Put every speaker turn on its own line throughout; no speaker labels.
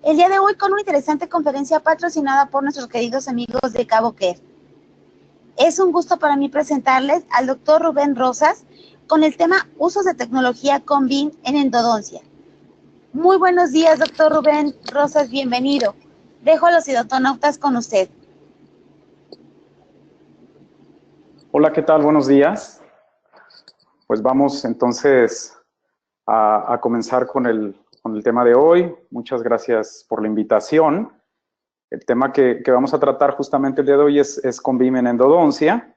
El día de hoy con una interesante conferencia patrocinada por nuestros queridos amigos de Cabo Care. Es un gusto para mí presentarles al doctor Rubén Rosas con el tema Usos de tecnología con BIM en endodoncia. Muy buenos días, doctor Rubén Rosas, bienvenido. Dejo a los idontonautas con usted.
Hola, ¿qué tal? Buenos días. Pues vamos entonces a comenzar con el tema de hoy. Muchas gracias por la invitación. El tema que vamos a tratar justamente el día de hoy es con BIM en endodoncia.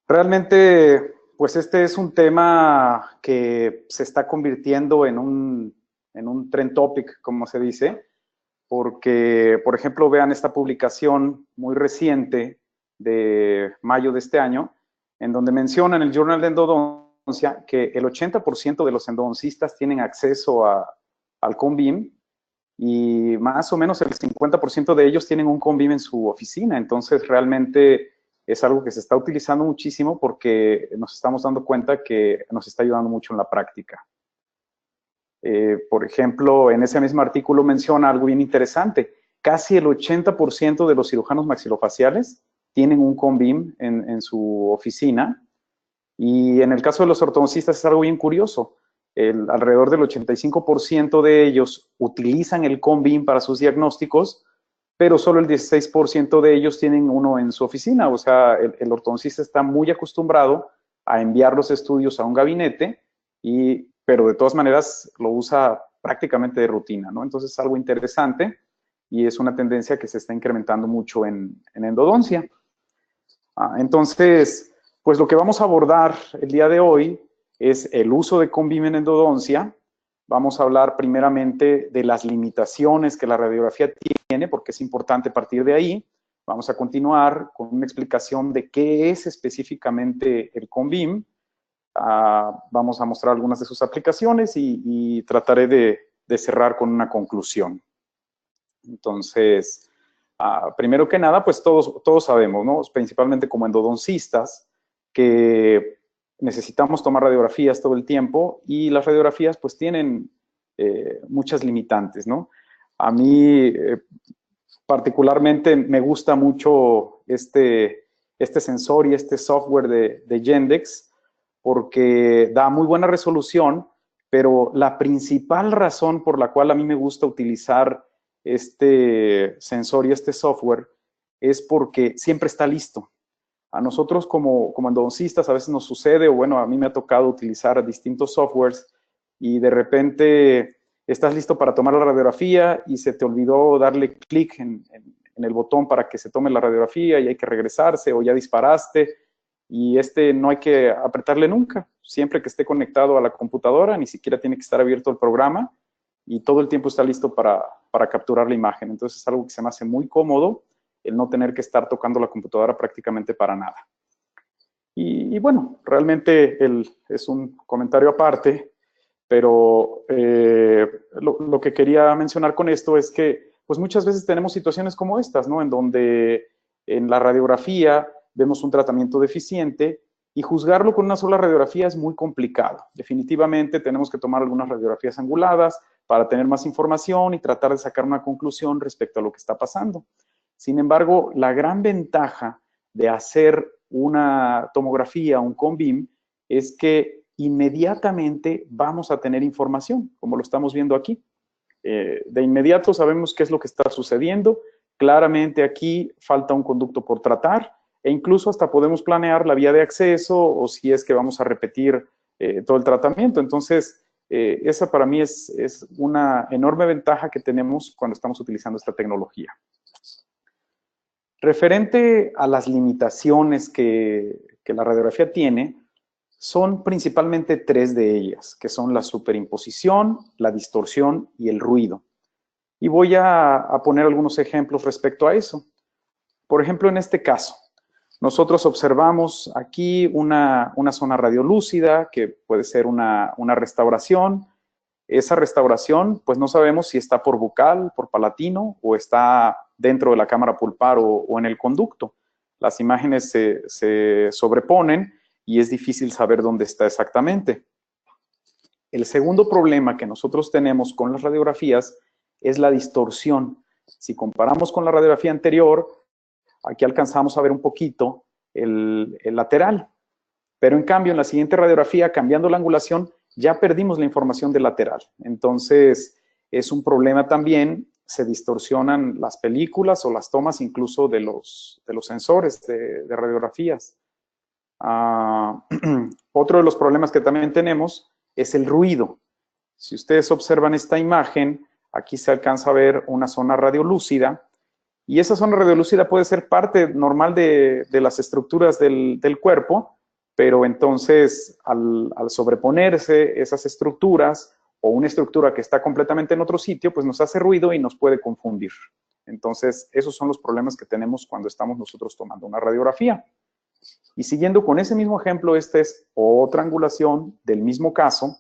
Realmente, pues este es un tema que se está convirtiendo en un trend topic, como se dice, porque, por ejemplo, vean esta publicación muy reciente de mayo de este año, en donde menciona en el Journal de Endodoncia que el 80% de los endodoncistas tienen acceso al CONBIM y más o menos el 50% de ellos tienen un CONBIM en su oficina. Entonces, realmente es algo que se está utilizando muchísimo porque nos estamos dando cuenta que nos está ayudando mucho en la práctica. Por ejemplo, en ese mismo artículo menciona algo bien interesante. Casi el 80% de los cirujanos maxilofaciales tienen un CONBIM en su oficina. Y en el caso de los ortodoncistas es algo bien curioso. Alrededor del 85% de ellos utilizan el CONBIM para sus diagnósticos, pero solo el 16% de ellos tienen uno en su oficina. O sea, el ortodoncista está muy acostumbrado a enviar los estudios a un gabinete, pero de todas maneras lo usa prácticamente de rutina, ¿no? Entonces es algo interesante y es una tendencia que se está incrementando mucho en endodoncia. Entonces, pues lo que vamos a abordar el día de hoy es el uso de CONBIM en endodoncia. Vamos a hablar primeramente de las limitaciones que la radiografía tiene, porque es importante partir de ahí. Vamos a continuar con una explicación de qué es específicamente el CONBIM. Vamos a mostrar algunas de sus aplicaciones y trataré de cerrar con una conclusión. Entonces, primero que nada, pues todos sabemos, ¿no? Principalmente como endodoncistas, que necesitamos tomar radiografías todo el tiempo y las radiografías pues tienen muchas limitantes, ¿no? A mí particularmente me gusta mucho este sensor y este software de Yandex porque da muy buena resolución, pero la principal razón por la cual a mí me gusta utilizar este sensor y este software es porque siempre está listo. A nosotros como endodoncistas a veces nos sucede, o bueno, a mí me ha tocado utilizar distintos softwares y de repente estás listo para tomar la radiografía y se te olvidó darle clic en el botón para que se tome la radiografía y hay que regresarse o ya disparaste y no hay que apretarle nunca. Siempre que esté conectado a la computadora, ni siquiera tiene que estar abierto el programa y todo el tiempo está listo para capturar la imagen. Entonces es algo que se me hace muy cómodo el no tener que estar tocando la computadora prácticamente para nada. Y bueno, realmente es un comentario aparte, pero lo que quería mencionar con esto es que pues muchas veces tenemos situaciones como estas, ¿no? En donde en la radiografía vemos un tratamiento deficiente y juzgarlo con una sola radiografía es muy complicado. Definitivamente tenemos que tomar algunas radiografías anguladas para tener más información y tratar de sacar una conclusión respecto a lo que está pasando. Sin embargo, la gran ventaja de hacer una tomografía, un CONBIM, es que inmediatamente vamos a tener información, como lo estamos viendo aquí. De inmediato sabemos qué es lo que está sucediendo. Claramente aquí falta un conducto por tratar e incluso hasta podemos planear la vía de acceso o si es que vamos a repetir todo el tratamiento. Entonces, esa para mí es una enorme ventaja que tenemos cuando estamos utilizando esta tecnología. Referente a las limitaciones que la radiografía tiene, son principalmente tres de ellas, que son la superimposición, la distorsión y el ruido. Y voy a poner algunos ejemplos respecto a eso. Por ejemplo, en este caso, nosotros observamos aquí una zona radiolúcida, que puede ser una restauración. Esa restauración, pues no sabemos si está por bucal, por palatino, o está dentro de la cámara pulpar o en el conducto. Las imágenes se sobreponen y es difícil saber dónde está exactamente. El segundo problema que nosotros tenemos con las radiografías es la distorsión. Si comparamos con la radiografía anterior, aquí alcanzamos a ver un poquito el lateral, pero en cambio en la siguiente radiografía, cambiando la angulación, ya perdimos la información del lateral. Entonces, es un problema también, se distorsionan las películas o las tomas incluso de los sensores de radiografías. Otro de los problemas que también tenemos es el ruido. Si ustedes observan esta imagen, aquí se alcanza a ver una zona radiolúcida, y esa zona radiolúcida puede ser parte normal de las estructuras del cuerpo, pero entonces al sobreponerse esas estructuras o una estructura que está completamente en otro sitio, pues nos hace ruido y nos puede confundir. Entonces, esos son los problemas que tenemos cuando estamos nosotros tomando una radiografía. Y siguiendo con ese mismo ejemplo, esta es otra angulación del mismo caso,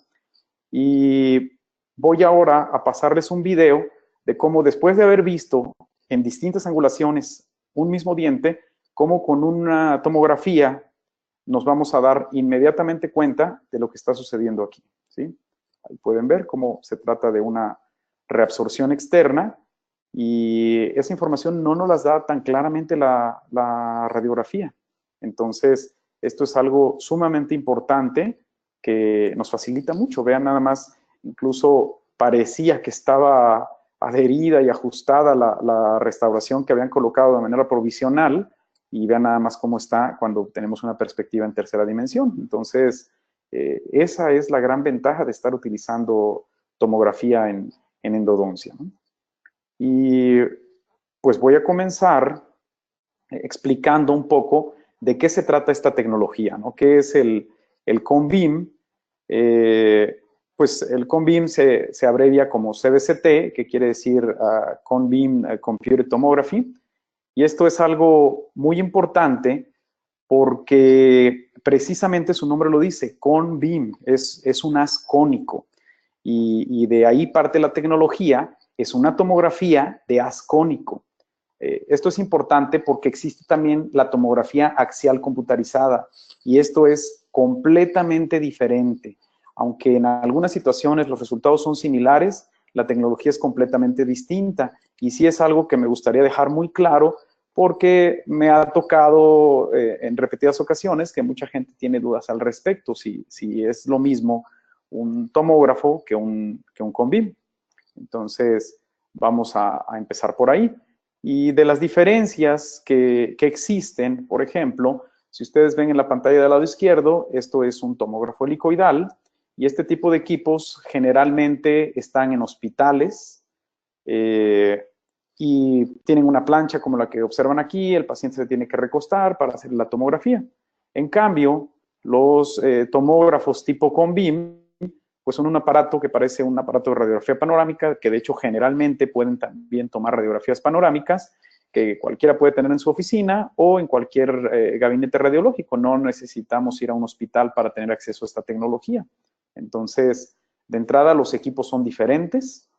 y voy ahora a pasarles un video de cómo después de haber visto en distintas angulaciones un mismo diente, cómo con una tomografía nos vamos a dar inmediatamente cuenta de lo que está sucediendo aquí, ¿sí? Ahí pueden ver cómo se trata de una reabsorción externa, y esa información no nos las da tan claramente la radiografía. Entonces, esto es algo sumamente importante que nos facilita mucho. Vean nada más, incluso parecía que estaba adherida y ajustada la restauración que habían colocado de manera provisional, y vean nada más cómo está cuando tenemos una perspectiva en tercera dimensión. Entonces, esa es la gran ventaja de estar utilizando tomografía en endodoncia, ¿no? Y pues voy a comenzar explicando un poco de qué se trata esta tecnología, ¿no? ¿Qué es el ConBeam? Pues el ConBeam se abrevia como CBCT, que quiere decir ConBeam Computed Tomography, y esto es algo muy importante porque precisamente su nombre lo dice, ConBeam, es un haz cónico, y de ahí parte la tecnología, es una tomografía de haz cónico. Esto es importante porque existe también la tomografía axial computarizada, y esto es completamente diferente. Aunque en algunas situaciones los resultados son similares, la tecnología es completamente distinta, y sí es algo que me gustaría dejar muy claro porque me ha tocado en repetidas ocasiones que mucha gente tiene dudas al respecto, si es lo mismo un tomógrafo que un ConBeam. Entonces, vamos a empezar por ahí. Y de las diferencias que existen, por ejemplo, si ustedes ven en la pantalla del lado izquierdo, esto es un tomógrafo helicoidal, y este tipo de equipos generalmente están en hospitales y tienen una plancha como la que observan aquí, el paciente se tiene que recostar para hacer la tomografía. En cambio, los tomógrafos tipo ConBeam, pues son un aparato que parece un aparato de radiografía panorámica, que de hecho generalmente pueden también tomar radiografías panorámicas, que cualquiera puede tener en su oficina o en cualquier gabinete radiológico. No necesitamos ir a un hospital para tener acceso a esta tecnología. Entonces, de entrada, los equipos son diferentes,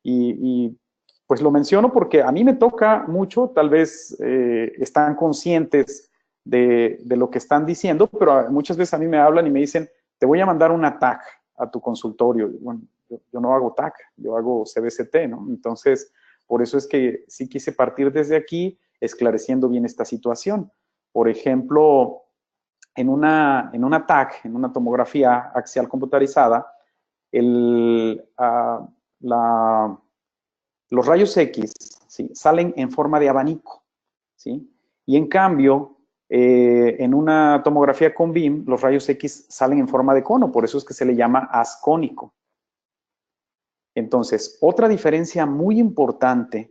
y pues lo menciono porque a mí me toca mucho, tal vez están conscientes de lo que están diciendo, pero muchas veces a mí me hablan y me dicen, te voy a mandar una TAC a tu consultorio. Bueno, yo no hago TAC, yo hago CBCT, ¿no? Entonces, por eso es que sí quise partir desde aquí, esclareciendo bien esta situación. Por ejemplo, en una TAC, en una tomografía axial computarizada, los rayos X, ¿sí?, salen en forma de abanico, ¿sí? Y en cambio, en una tomografía ConBeam, los rayos X salen en forma de cono, por eso es que se le llama haz cónico. Entonces, otra diferencia muy importante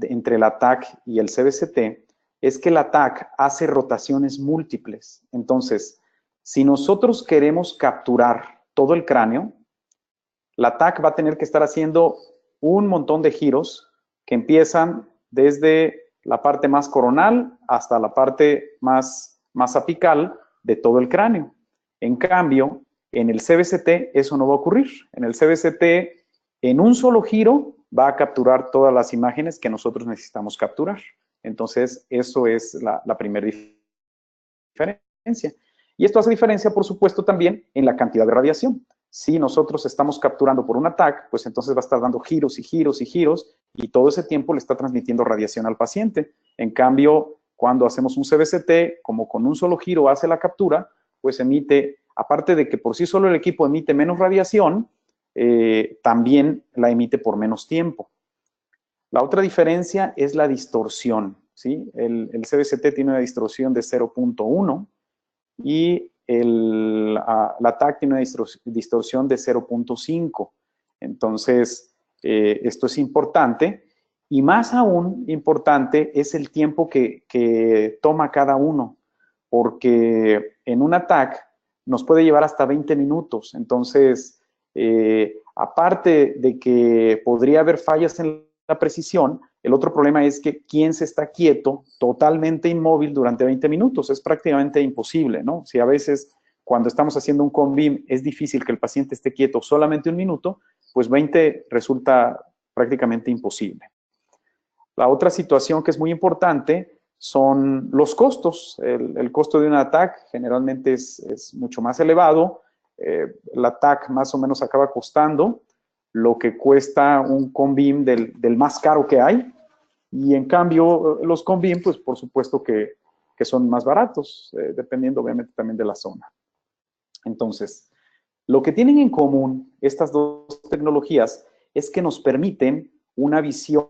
entre la TAC y el CBCT es que la TAC hace rotaciones múltiples. Entonces, si nosotros queremos capturar todo el cráneo, la TAC va a tener que estar haciendo un montón de giros que empiezan desde la parte más coronal hasta la parte más apical de todo el cráneo. En cambio, en el CBCT eso no va a ocurrir. En el CBCT, en un solo giro, va a capturar todas las imágenes que nosotros necesitamos capturar. Entonces, eso es la primera diferencia. Y esto hace diferencia, por supuesto, también en la cantidad de radiación. Si nosotros estamos capturando por una TAC, pues entonces va a estar dando giros y giros y giros, y todo ese tiempo le está transmitiendo radiación al paciente. En cambio, cuando hacemos un CBCT, como con un solo giro hace la captura, pues emite, aparte de que por sí solo el equipo emite menos radiación, también la emite por menos tiempo. La otra diferencia es la distorsión, ¿sí? El CBCT tiene una distorsión de 0.1 y la TAC tiene una distorsión de 0.5. Entonces, esto es importante. Y más aún importante es el tiempo que toma cada uno, porque en una TAC nos puede llevar hasta 20 minutos. Entonces, aparte de que podría haber fallas en la precisión, el otro problema es que quién se está quieto, totalmente inmóvil durante 20 minutos. Es prácticamente imposible, ¿no? Si a veces cuando estamos haciendo un CONBIM es difícil que el paciente esté quieto solamente un minuto, pues 20 resulta prácticamente imposible. La otra situación que es muy importante son los costos. El costo de una TAC generalmente es mucho más elevado. La TAC más o menos acaba costando lo que cuesta un CONBIM del más caro que hay. Y en cambio, los CONBIM, pues por supuesto que son más baratos, dependiendo obviamente también de la zona. Entonces, lo que tienen en común estas dos tecnologías es que nos permiten una visión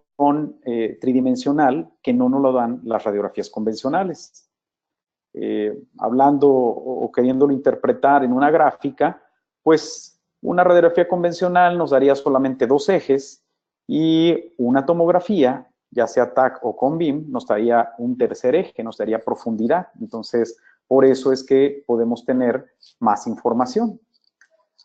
tridimensional que no nos lo dan las radiografías convencionales. Hablando o queriéndolo interpretar en una gráfica, pues una radiografía convencional nos daría solamente dos ejes y una tomografía, ya sea TAC o CONBIM, nos daría un tercer eje, nos daría profundidad. Entonces, por eso es que podemos tener más información.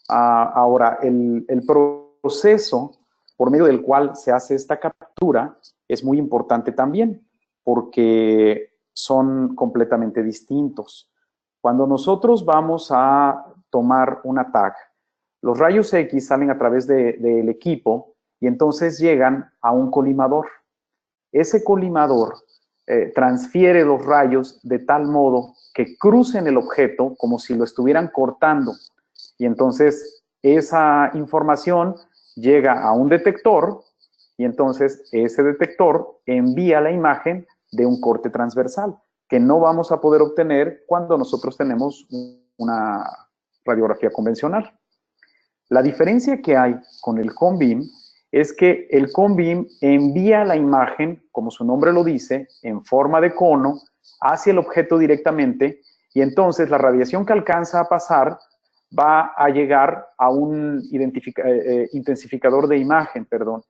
Ahora, el proceso por medio del cual se hace esta captura es muy importante también, porque son completamente distintos. Cuando nosotros vamos a tomar una TAC, los rayos X salen a través del equipo y entonces llegan a un colimador. Ese colimador transfiere los rayos de tal modo que crucen el objeto como si lo estuvieran cortando. Y entonces esa información llega a un detector y entonces ese detector envía la imagen de un corte transversal que no vamos a poder obtener cuando nosotros tenemos una radiografía convencional. La diferencia que hay con el CONBIM es que el CONBIM envía la imagen, como su nombre lo dice, en forma de cono hacia el objeto directamente y entonces la radiación que alcanza a pasar va a llegar a un intensificador de imagen, perdón.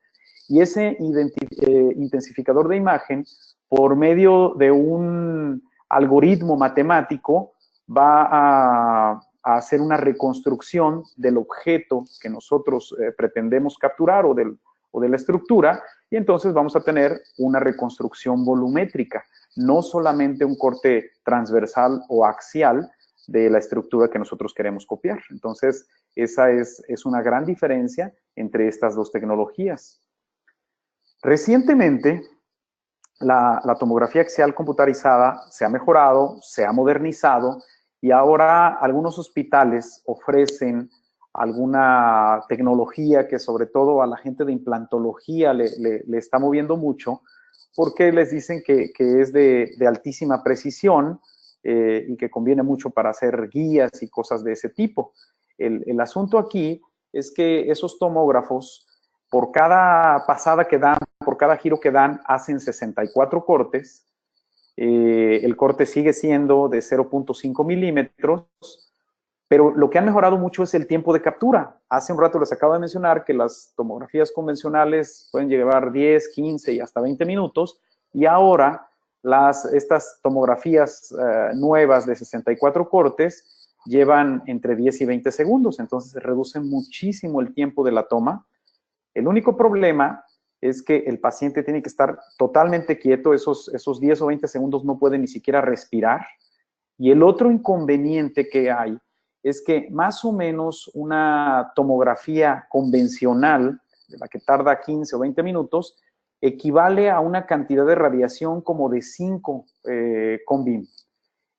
Y ese intensificador de imagen, por medio de un algoritmo matemático, va a hacer una reconstrucción del objeto que nosotros pretendemos capturar o de la estructura, y entonces vamos a tener una reconstrucción volumétrica, no solamente un corte transversal o axial de la estructura que nosotros queremos copiar. Entonces, esa es una gran diferencia entre estas dos tecnologías. Recientemente, la tomografía axial computarizada se ha mejorado, se ha modernizado y ahora algunos hospitales ofrecen alguna tecnología que sobre todo a la gente de implantología le está moviendo mucho porque les dicen que es de altísima precisión y que conviene mucho para hacer guías y cosas de ese tipo. El asunto aquí es que esos tomógrafos, por cada pasada que dan, por cada giro que dan, hacen 64 cortes. El corte sigue siendo de 0.5 milímetros, pero lo que han mejorado mucho es el tiempo de captura. Hace un rato les acabo de mencionar que las tomografías convencionales pueden llevar 10, 15 y hasta 20 minutos, y ahora estas tomografías nuevas de 64 cortes llevan entre 10 y 20 segundos, entonces se reduce muchísimo el tiempo de la toma. El único problema es que el paciente tiene que estar totalmente quieto, esos 10 o 20 segundos no puede ni siquiera respirar. Y el otro inconveniente que hay es que más o menos una tomografía convencional, de la que tarda 15 o 20 minutos, equivale a una cantidad de radiación como de 5 CONBIM.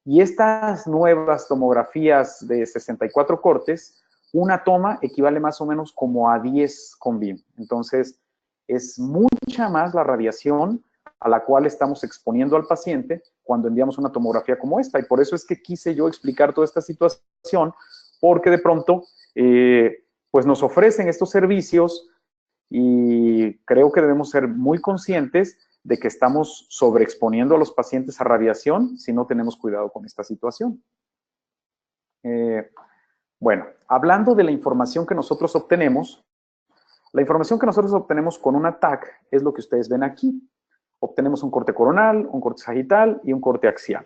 Y estas nuevas tomografías de 64 cortes, una toma equivale más o menos como a 10 con BIM. Entonces, es mucha más la radiación a la cual estamos exponiendo al paciente cuando enviamos una tomografía como esta. Y por eso es que quise yo explicar toda esta situación, porque de pronto, pues nos ofrecen estos servicios y creo que debemos ser muy conscientes de que estamos sobreexponiendo a los pacientes a radiación si no tenemos cuidado con esta situación. Bueno, hablando de la información que nosotros obtenemos, la información que nosotros obtenemos con una TAC es lo que ustedes ven aquí. Obtenemos un corte coronal, un corte sagital y un corte axial.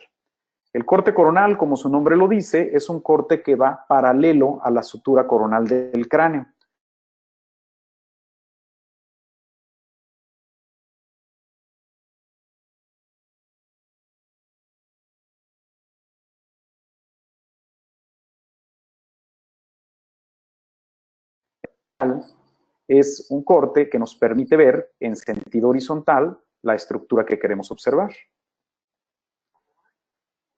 El corte coronal, como su nombre lo dice, es un corte que va paralelo a la sutura coronal del cráneo. Es un corte que nos permite ver en sentido horizontal la estructura que queremos observar.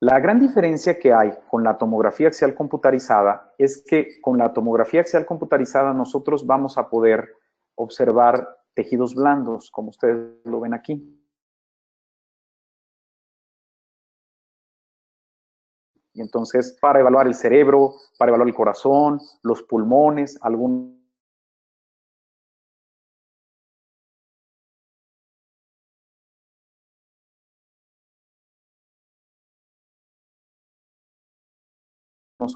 La gran diferencia que hay con la tomografía axial computarizada es que con la tomografía axial computarizada nosotros vamos a poder observar tejidos blandos, como ustedes lo ven aquí. Y entonces, para evaluar el cerebro, para evaluar el corazón, los pulmones, algún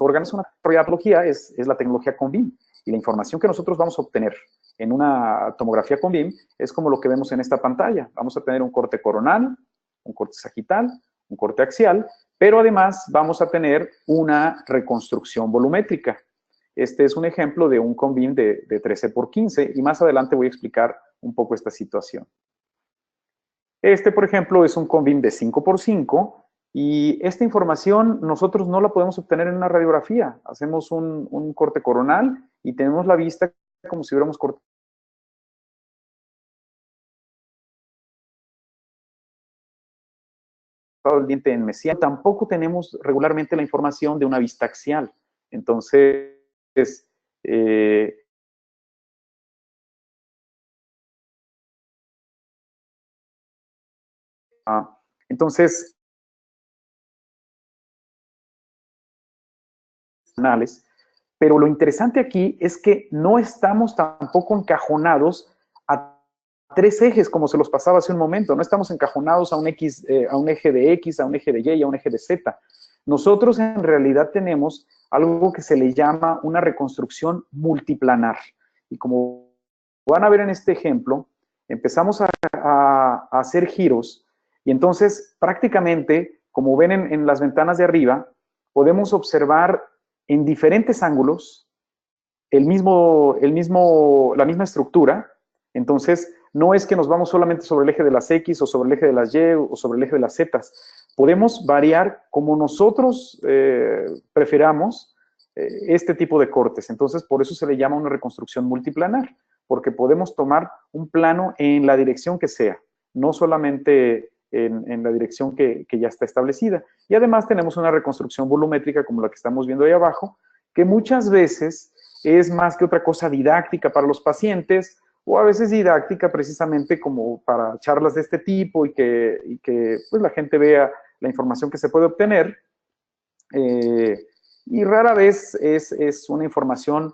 órganos, una radiología es la tecnología con BIM. Y la información que nosotros vamos a obtener en una tomografía con BIM es como lo que vemos en esta pantalla. Vamos a tener un corte coronal, un corte sagital, un corte axial, pero además vamos a tener una reconstrucción volumétrica. Este es un ejemplo de un con BIM de 13 por 15 y más adelante voy a explicar un poco esta situación. Este, por ejemplo, es un con BIM de 5 por 5 y esta información nosotros no la podemos obtener en una radiografía. Hacemos un corte coronal y tenemos la vista como si hubiéramos cortado el diente en mesiano. Tampoco tenemos regularmente la información de una vista axial. Entonces, eh, entonces, pero lo interesante aquí es que no estamos tampoco encajonados a tres ejes como se los pasaba hace un momento. No estamos encajonados a un eje de X, a un eje de Y, a un eje de Z. Nosotros en realidad tenemos algo que se le llama una reconstrucción multiplanar. Y como van a ver en este ejemplo, empezamos a hacer giros y entonces prácticamente, como ven en las ventanas de arriba, podemos observar en diferentes ángulos la misma estructura. Entonces, no es que nos vamos solamente sobre el eje de las X o sobre el eje de las Y o sobre el eje de las Z. Podemos variar como nosotros prefiramos este tipo de cortes. Entonces, por eso se le llama una reconstrucción multiplanar, porque podemos tomar un plano en la dirección que sea, no solamente en la dirección que ya está establecida. Y además tenemos una reconstrucción volumétrica como la que estamos viendo ahí abajo, que muchas veces es más que otra cosa didáctica para los pacientes o a veces didáctica precisamente como para charlas de este tipo y que pues, la gente vea la información que se puede obtener. Y rara vez es una información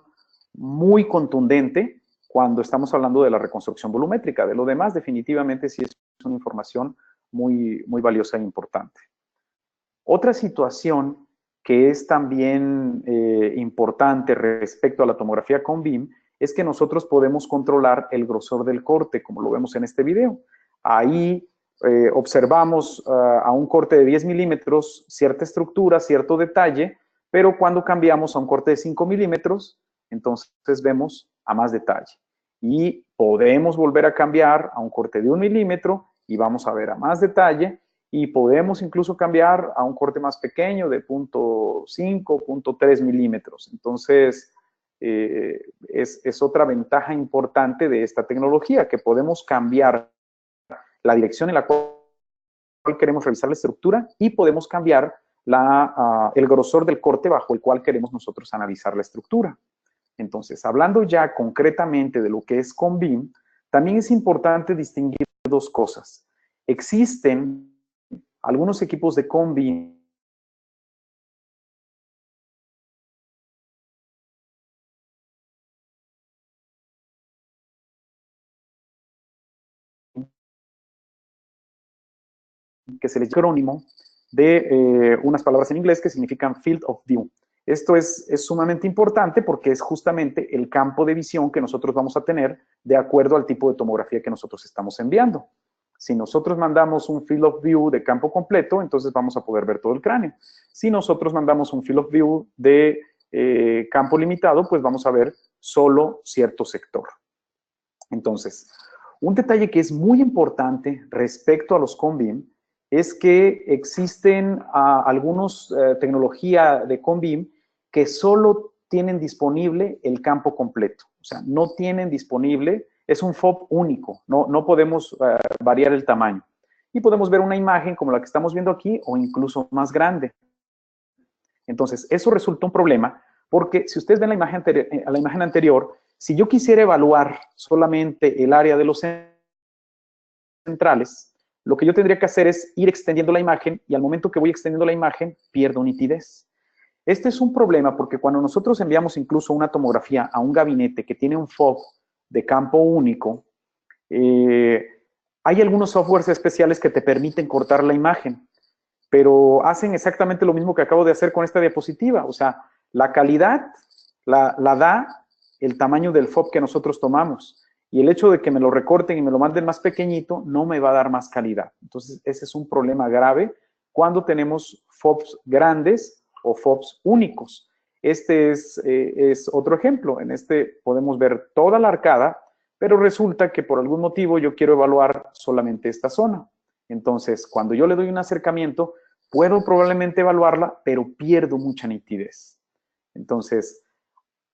muy contundente cuando estamos hablando de la reconstrucción volumétrica. De lo demás, definitivamente sí es una información muy, muy valiosa e importante. Otra situación que es también importante respecto a la tomografía con BIM es que nosotros podemos controlar el grosor del corte, como lo vemos en este video. Ahí observamos a un corte de 10 milímetros cierta estructura, cierto detalle, pero cuando cambiamos a un corte de 5 milímetros, entonces vemos a más detalle. Y podemos volver a cambiar a un corte de 1 milímetro y vamos a ver a más detalle, y podemos incluso cambiar a un corte más pequeño de 0.5, 0.3 milímetros. Entonces, es otra ventaja importante de esta tecnología, que podemos cambiar la dirección en la cual queremos revisar la estructura y podemos cambiar el grosor del corte bajo el cual queremos nosotros analizar la estructura. Entonces, hablando ya concretamente de lo que es CONBIM, también es importante distinguir dos cosas. Existen algunos equipos de CONBIM que se les llama acrónimo de unas palabras en inglés que significan Field of View. Esto es sumamente importante porque es justamente el campo de visión que nosotros vamos a tener de acuerdo al tipo de tomografía que nosotros estamos enviando. Si nosotros mandamos un Field of View de campo completo, entonces vamos a poder ver todo el cráneo. Si nosotros mandamos un Field of View de campo limitado, pues vamos a ver solo cierto sector. Entonces, un detalle que es muy importante respecto a los CONBIM es que existen algunas tecnologías de CONBIM que solo tienen disponible el campo completo. O sea, no tienen disponible, es un FOB único, no podemos variar el tamaño. Y podemos ver una imagen como la que estamos viendo aquí o incluso más grande. Entonces, eso resulta un problema porque si ustedes ven la imagen anterior, si yo quisiera evaluar solamente el área de los centrales, lo que yo tendría que hacer es ir extendiendo la imagen y al momento que voy extendiendo la imagen, pierdo nitidez. Este es un problema porque cuando nosotros enviamos incluso una tomografía a un gabinete que tiene un FOB de campo único, hay algunos softwares especiales que te permiten cortar la imagen, pero hacen exactamente lo mismo que acabo de hacer con esta diapositiva. O sea, la calidad la da el tamaño del FOB que nosotros tomamos. Y el hecho de que me lo recorten y me lo manden más pequeñito no me va a dar más calidad. Entonces, ese es un problema grave cuando tenemos FOBs grandes o FOBs únicos. Este es otro ejemplo. En este podemos ver toda la arcada, pero resulta que por algún motivo yo quiero evaluar solamente esta zona. Entonces, cuando yo le doy un acercamiento, puedo probablemente evaluarla, pero pierdo mucha nitidez. Entonces,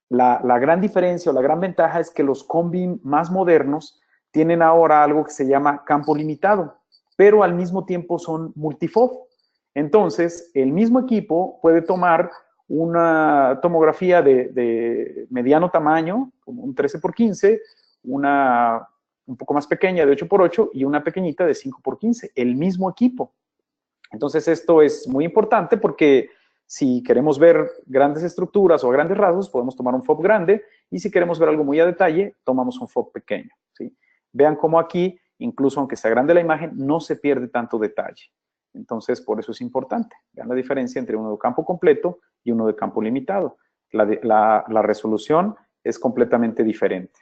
la gran diferencia o la gran ventaja es que los CONBIM más modernos tienen ahora algo que se llama campo limitado, pero al mismo tiempo son multifob. Entonces, el mismo equipo puede tomar una tomografía de mediano tamaño, como un 13x15, una un poco más pequeña de 8x8 y una pequeñita de 5x15, el mismo equipo. Entonces, esto es muy importante porque si queremos ver grandes estructuras o grandes rasgos, podemos tomar un FOB grande, y si queremos ver algo muy a detalle, tomamos un FOB pequeño, ¿sí? Vean cómo aquí, incluso aunque sea grande la imagen, no se pierde tanto detalle. Entonces, por eso es importante. Vean la diferencia entre uno de campo completo y uno de campo limitado. La resolución es completamente diferente.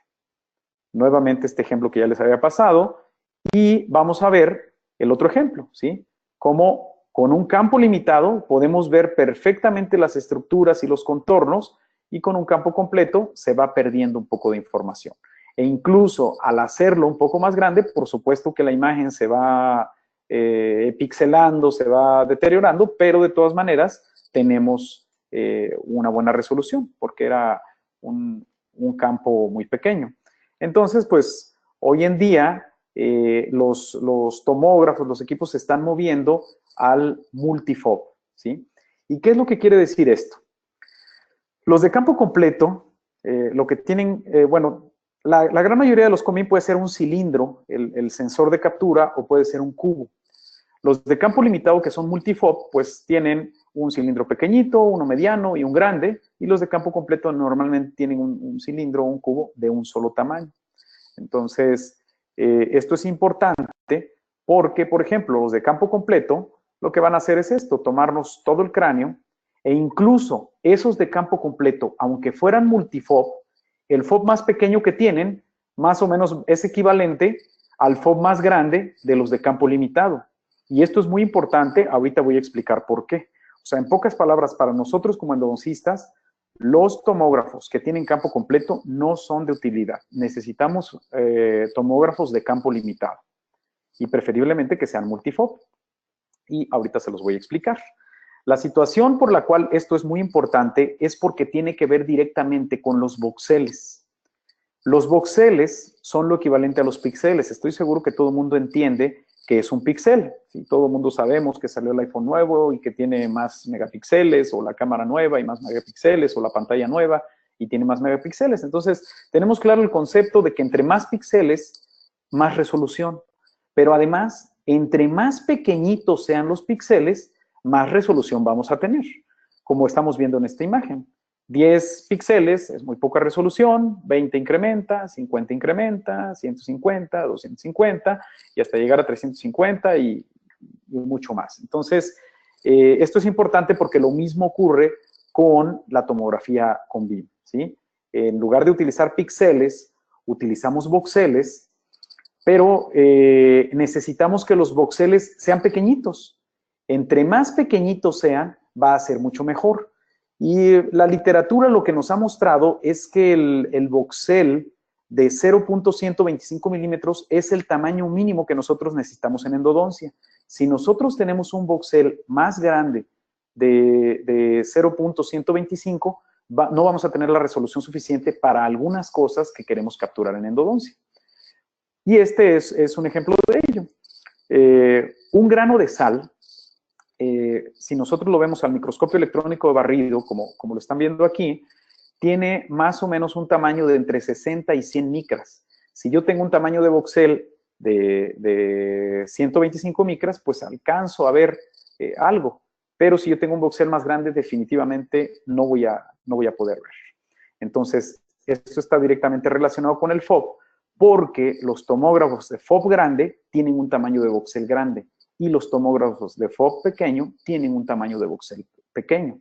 Nuevamente este ejemplo que ya les había pasado, y vamos a ver el otro ejemplo, ¿sí? Cómo con un campo limitado podemos ver perfectamente las estructuras y los contornos, y con un campo completo se va perdiendo un poco de información. E incluso al hacerlo un poco más grande, por supuesto que la imagen se va pixelando, se va deteriorando, pero de todas maneras tenemos una buena resolución, porque era un campo muy pequeño. Entonces, pues, hoy en día los tomógrafos, los equipos se están moviendo al multifob, ¿sí? ¿Y qué es lo que quiere decir esto? Los de campo completo, lo que tienen, bueno, la gran mayoría de los CONBIM puede ser un cilindro, el sensor de captura, o puede ser un cubo. Los de campo limitado, que son multifob, pues tienen un cilindro pequeñito, uno mediano y un grande, y los de campo completo normalmente tienen un cilindro o un cubo de un solo tamaño. Entonces, esto es importante porque, por ejemplo, los de campo completo, lo que van a hacer es esto, tomarnos todo el cráneo, e incluso esos de campo completo, aunque fueran multifob, el FOB más pequeño que tienen, más o menos es equivalente al FOB más grande de los de campo limitado. Y esto es muy importante, ahorita voy a explicar por qué. O sea, en pocas palabras, para nosotros como endodoncistas, los tomógrafos que tienen campo completo no son de utilidad. Necesitamos tomógrafos de campo limitado, y preferiblemente que sean multifob. Y ahorita se los voy a explicar. La situación por la cual esto es muy importante es porque tiene que ver directamente con los voxeles. Los voxeles son lo equivalente a los píxeles. Estoy seguro que todo el mundo entiende ¿Qué es un píxel? ¿Sí? Todo el mundo sabemos que salió el iPhone nuevo y que tiene más megapíxeles, o la cámara nueva y más megapíxeles, o la pantalla nueva y tiene más megapíxeles. Entonces, tenemos claro el concepto de que entre más píxeles, más resolución. Pero además, entre más pequeñitos sean los píxeles, más resolución vamos a tener, como estamos viendo en esta imagen. 10 píxeles es muy poca resolución, 20 incrementa, 50 incrementa, 150, 250 y hasta llegar a 350 y mucho más. Entonces, esto es importante porque lo mismo ocurre con la tomografía con BIM, ¿sí? En lugar de utilizar píxeles, utilizamos voxeles, pero necesitamos que los voxeles sean pequeñitos. Entre más pequeñitos sean, va a ser mucho mejor. Y la literatura lo que nos ha mostrado es que el voxel de 0.125 milímetros es el tamaño mínimo que nosotros necesitamos en endodoncia. Si nosotros tenemos un voxel más grande de 0.125, no vamos a tener la resolución suficiente para algunas cosas que queremos capturar en endodoncia. Y este es un ejemplo de ello. Un grano de sal, si nosotros lo vemos al microscopio electrónico de barrido, como lo están viendo aquí, tiene más o menos un tamaño de entre 60 y 100 micras. Si yo tengo un tamaño de voxel de 125 micras, pues alcanzo a ver algo. Pero si yo tengo un voxel más grande, definitivamente no voy a poder ver. Entonces, esto está directamente relacionado con el FOV, porque los tomógrafos de FOV grande tienen un tamaño de voxel grande y los tomógrafos de FOV pequeño tienen un tamaño de voxel pequeño.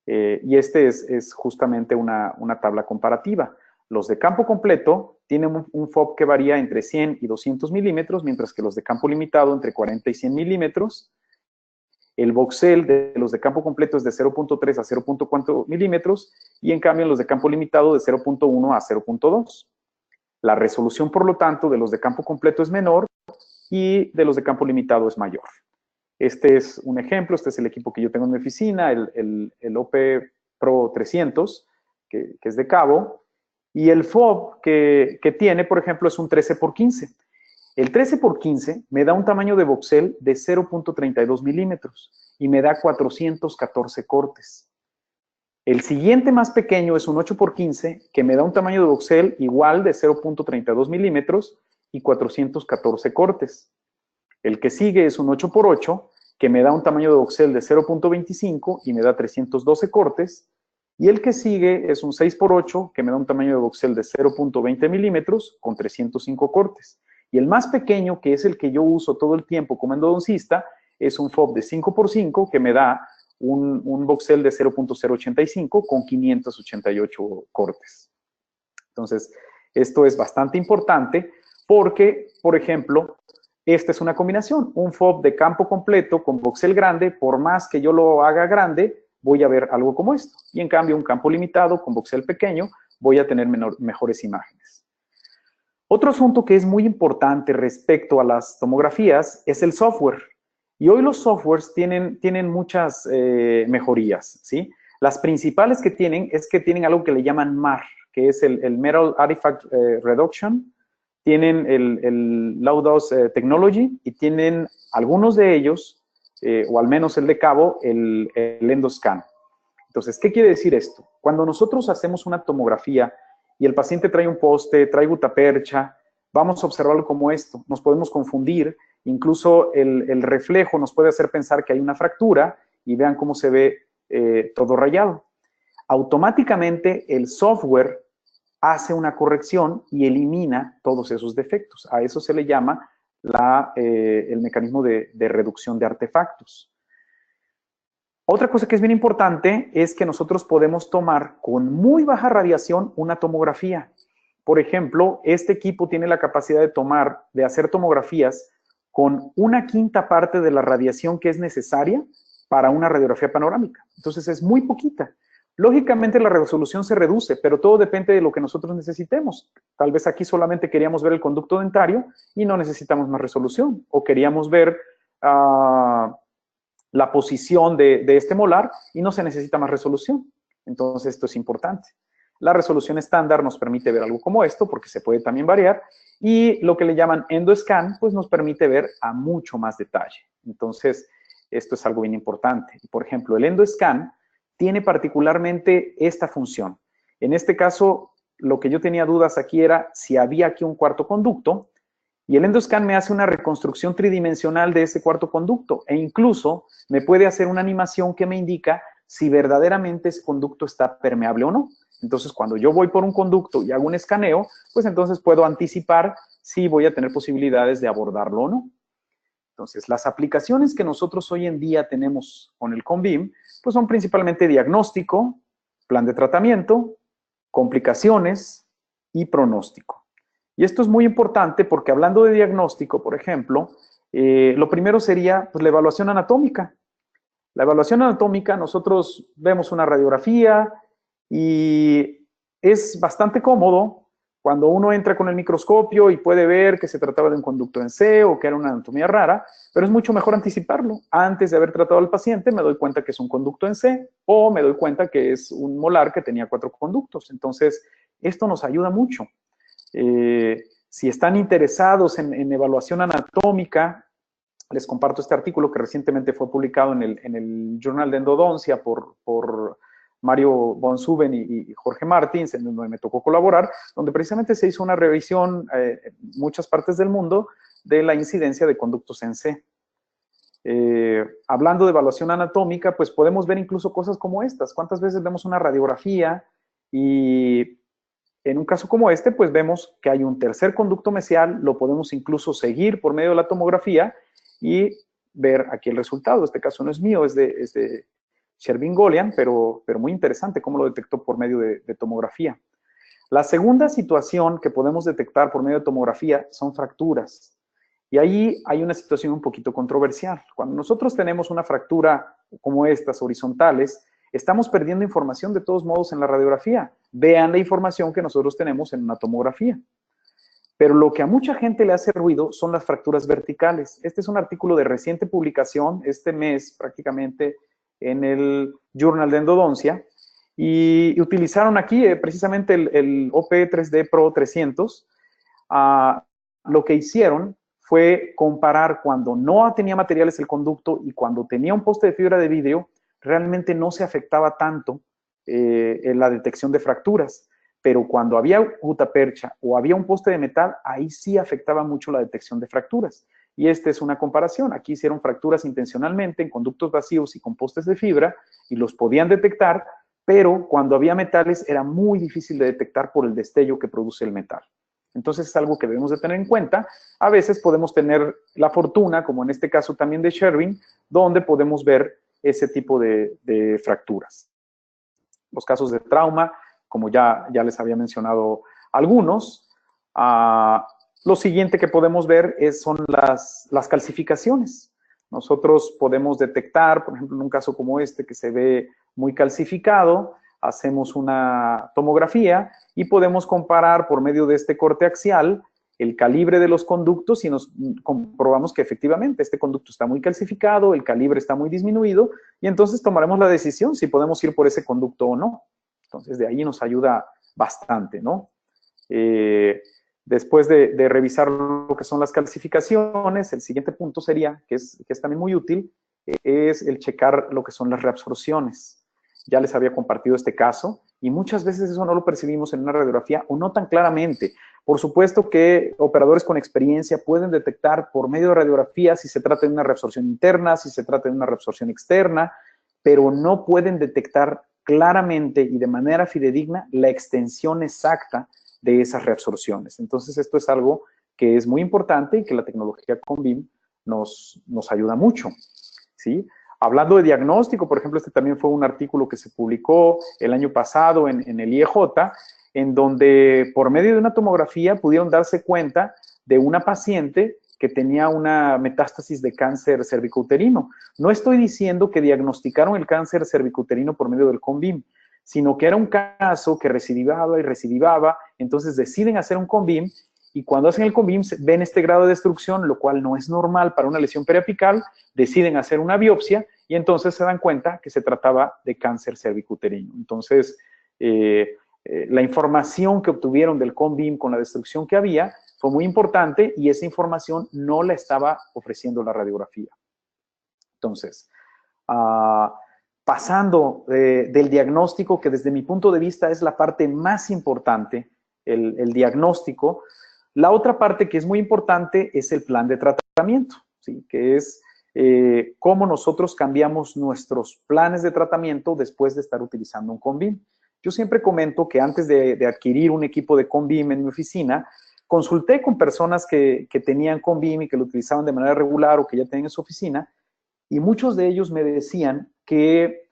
Y este es justamente una tabla comparativa. Los de campo completo tienen un FOV que varía entre 100 y 200 milímetros, mientras que los de campo limitado entre 40 y 100 milímetros. El voxel de los de campo completo es de 0.3 a 0.4 milímetros y en cambio los de campo limitado de 0.1 a 0.2. La resolución, por lo tanto, de los de campo completo es menor y de los de campo limitado es mayor. Este es un ejemplo, este es el equipo que yo tengo en mi oficina, el OP Pro 300, que es de cabo, y el FOV que tiene, por ejemplo, es un 13x15. El 13x15 me da un tamaño de voxel de 0.32 milímetros y me da 414 cortes. El siguiente más pequeño es un 8x15 que me da un tamaño de voxel igual de 0.32 milímetros y 414 cortes. El que sigue es un 8x8 que me da un tamaño de voxel de 0.25 y me da 312 cortes. Y el que sigue es un 6x8 que me da un tamaño de voxel de 0.20 milímetros con 305 cortes. Y el más pequeño, que es el que yo uso todo el tiempo como endodoncista, es un FOV de 5x5 que me da un voxel de 0.085 con 588 cortes. Entonces, esto es bastante importante porque, por ejemplo, esta es una combinación, un FOV de campo completo con voxel grande, por más que yo lo haga grande, voy a ver algo como esto. Y en cambio, un campo limitado con voxel pequeño, voy a tener mejores imágenes. Otro asunto que es muy importante respecto a las tomografías es el software. Y hoy los softwares tienen muchas mejorías, ¿sí? Las principales que tienen es que tienen algo que le llaman MAR, que es el Metal Artifact Reduction, tienen el Low-Dose Technology y tienen algunos de ellos, o al menos el de cabo, el Endoscan. Entonces, ¿qué quiere decir esto? Cuando nosotros hacemos una tomografía y el paciente trae un poste, trae gutapercha, vamos a observarlo como esto. Nos podemos confundir, incluso el reflejo nos puede hacer pensar que hay una fractura y vean cómo se ve todo rayado. Automáticamente el software hace una corrección y elimina todos esos defectos. A eso se le llama el mecanismo de reducción de artefactos. Otra cosa que es bien importante es que nosotros podemos tomar con muy baja radiación una tomografía. Por ejemplo, este equipo tiene la capacidad de hacer tomografías con 1/5 parte de la radiación que es necesaria para una radiografía panorámica. Entonces es muy poquita. Lógicamente la resolución se reduce, pero todo depende de lo que nosotros necesitemos. Tal vez aquí solamente queríamos ver el conducto dentario y no necesitamos más resolución. O queríamos ver la posición de este molar y no se necesita más resolución. Entonces esto es importante. La resolución estándar nos permite ver algo como esto, porque se puede también variar, y lo que le llaman endoscan, pues nos permite ver a mucho más detalle. Entonces, esto es algo bien importante. Por ejemplo, el endoscan tiene particularmente esta función. En este caso, lo que yo tenía dudas aquí era si había aquí un cuarto conducto, y el endoscan me hace una reconstrucción tridimensional de ese cuarto conducto, e incluso me puede hacer una animación que me indica si verdaderamente ese conducto está permeable o no. Entonces, cuando yo voy por un conducto y hago un escaneo, pues entonces puedo anticipar si voy a tener posibilidades de abordarlo o no. Entonces, las aplicaciones que nosotros hoy en día tenemos con el CONVIM, pues son principalmente diagnóstico, plan de tratamiento, complicaciones y pronóstico. Y esto es muy importante porque hablando de diagnóstico, por ejemplo, lo primero sería pues, la evaluación anatómica. La evaluación anatómica, nosotros vemos una radiografía y es bastante cómodo cuando uno entra con el microscopio y puede ver que se trataba de un conducto en C o que era una anatomía rara, pero es mucho mejor anticiparlo. Antes de haber tratado al paciente, me doy cuenta que es un conducto en C o me doy cuenta que es un molar que tenía 4 conductos. Entonces, esto nos ayuda mucho. Si están interesados en evaluación anatómica, les comparto este artículo que recientemente fue publicado en el Journal de Endodoncia por Mario von Suben y Jorge Martins, en donde me tocó colaborar, donde precisamente se hizo una revisión en muchas partes del mundo de la incidencia de conductos en C. Hablando de evaluación anatómica, pues podemos ver incluso cosas como estas. ¿Cuántas veces vemos una radiografía y en un caso como este, pues vemos que hay un tercer conducto mesial, lo podemos incluso seguir por medio de la tomografía y ver aquí el resultado. Este caso no es mío, es de Shervin-Golian, pero muy interesante cómo lo detectó por medio de tomografía. La segunda situación que podemos detectar por medio de tomografía son fracturas. Y ahí hay una situación un poquito controversial. Cuando nosotros tenemos una fractura como estas, horizontales, estamos perdiendo información de todos modos en la radiografía. Vean la información que nosotros tenemos en una tomografía. Pero lo que a mucha gente le hace ruido son las fracturas verticales. Este es un artículo de reciente publicación, este mes prácticamente, en el Journal de Endodoncia, y utilizaron aquí precisamente el OP3D Pro 300. Lo que hicieron fue comparar cuando no tenía materiales el conducto y cuando tenía un poste de fibra de vidrio, realmente no se afectaba tanto en la detección de fracturas. Pero cuando había gutapercha o había un poste de metal, ahí sí afectaba mucho la detección de fracturas. Y esta es una comparación. Aquí hicieron fracturas intencionalmente en conductos vacíos y con postes de fibra y los podían detectar, pero cuando había metales era muy difícil de detectar por el destello que produce el metal. Entonces es algo que debemos de tener en cuenta. A veces podemos tener la fortuna, como en este caso también de Shervin, donde podemos ver ese tipo de fracturas. Los casos de trauma, como ya les había mencionado algunos. Lo siguiente que podemos ver son las calcificaciones. Nosotros podemos detectar, por ejemplo, en un caso como este que se ve muy calcificado, hacemos una tomografía y podemos comparar por medio de este corte axial el calibre de los conductos y nos comprobamos que efectivamente este conducto está muy calcificado, el calibre está muy disminuido y entonces tomaremos la decisión si podemos ir por ese conducto o no. Entonces, de ahí nos ayuda bastante, ¿no? Después de revisar lo que son las calcificaciones, el siguiente punto sería, que es también muy útil, es el checar lo que son las reabsorciones. Ya les había compartido este caso y muchas veces eso no lo percibimos en una radiografía o no tan claramente. Por supuesto que operadores con experiencia pueden detectar por medio de radiografía si se trata de una reabsorción interna, si se trata de una reabsorción externa, pero no pueden detectar claramente y de manera fidedigna la extensión exacta de esas reabsorciones. Entonces, esto es algo que es muy importante y que la tecnología CONVIM nos ayuda mucho, ¿sí? Hablando de diagnóstico, por ejemplo, este también fue un artículo que se publicó el año pasado en el IEJ, en donde por medio de una tomografía pudieron darse cuenta de una paciente que tenía una metástasis de cáncer cervicouterino. No estoy diciendo que diagnosticaron el cáncer cervicouterino por medio del CONVIM, sino que era un caso que recidivaba y recidivaba, entonces deciden hacer un CONVIM y cuando hacen el CONVIM ven este grado de destrucción, lo cual no es normal para una lesión periapical, deciden hacer una biopsia y entonces se dan cuenta que se trataba de cáncer cervicouterino. Entonces, la información que obtuvieron del CONBIM con la destrucción que había fue muy importante y esa información no la estaba ofreciendo la radiografía. Entonces, pasando del diagnóstico, que desde mi punto de vista es la parte más importante, el diagnóstico, la otra parte que es muy importante es el plan de tratamiento, ¿sí? Que es cómo nosotros cambiamos nuestros planes de tratamiento después de estar utilizando un CONBIM. Yo siempre comento que antes de adquirir un equipo de CONBIM en mi oficina, consulté con personas que tenían CONBIM y que lo utilizaban de manera regular o que ya tenían en su oficina, y muchos de ellos me decían que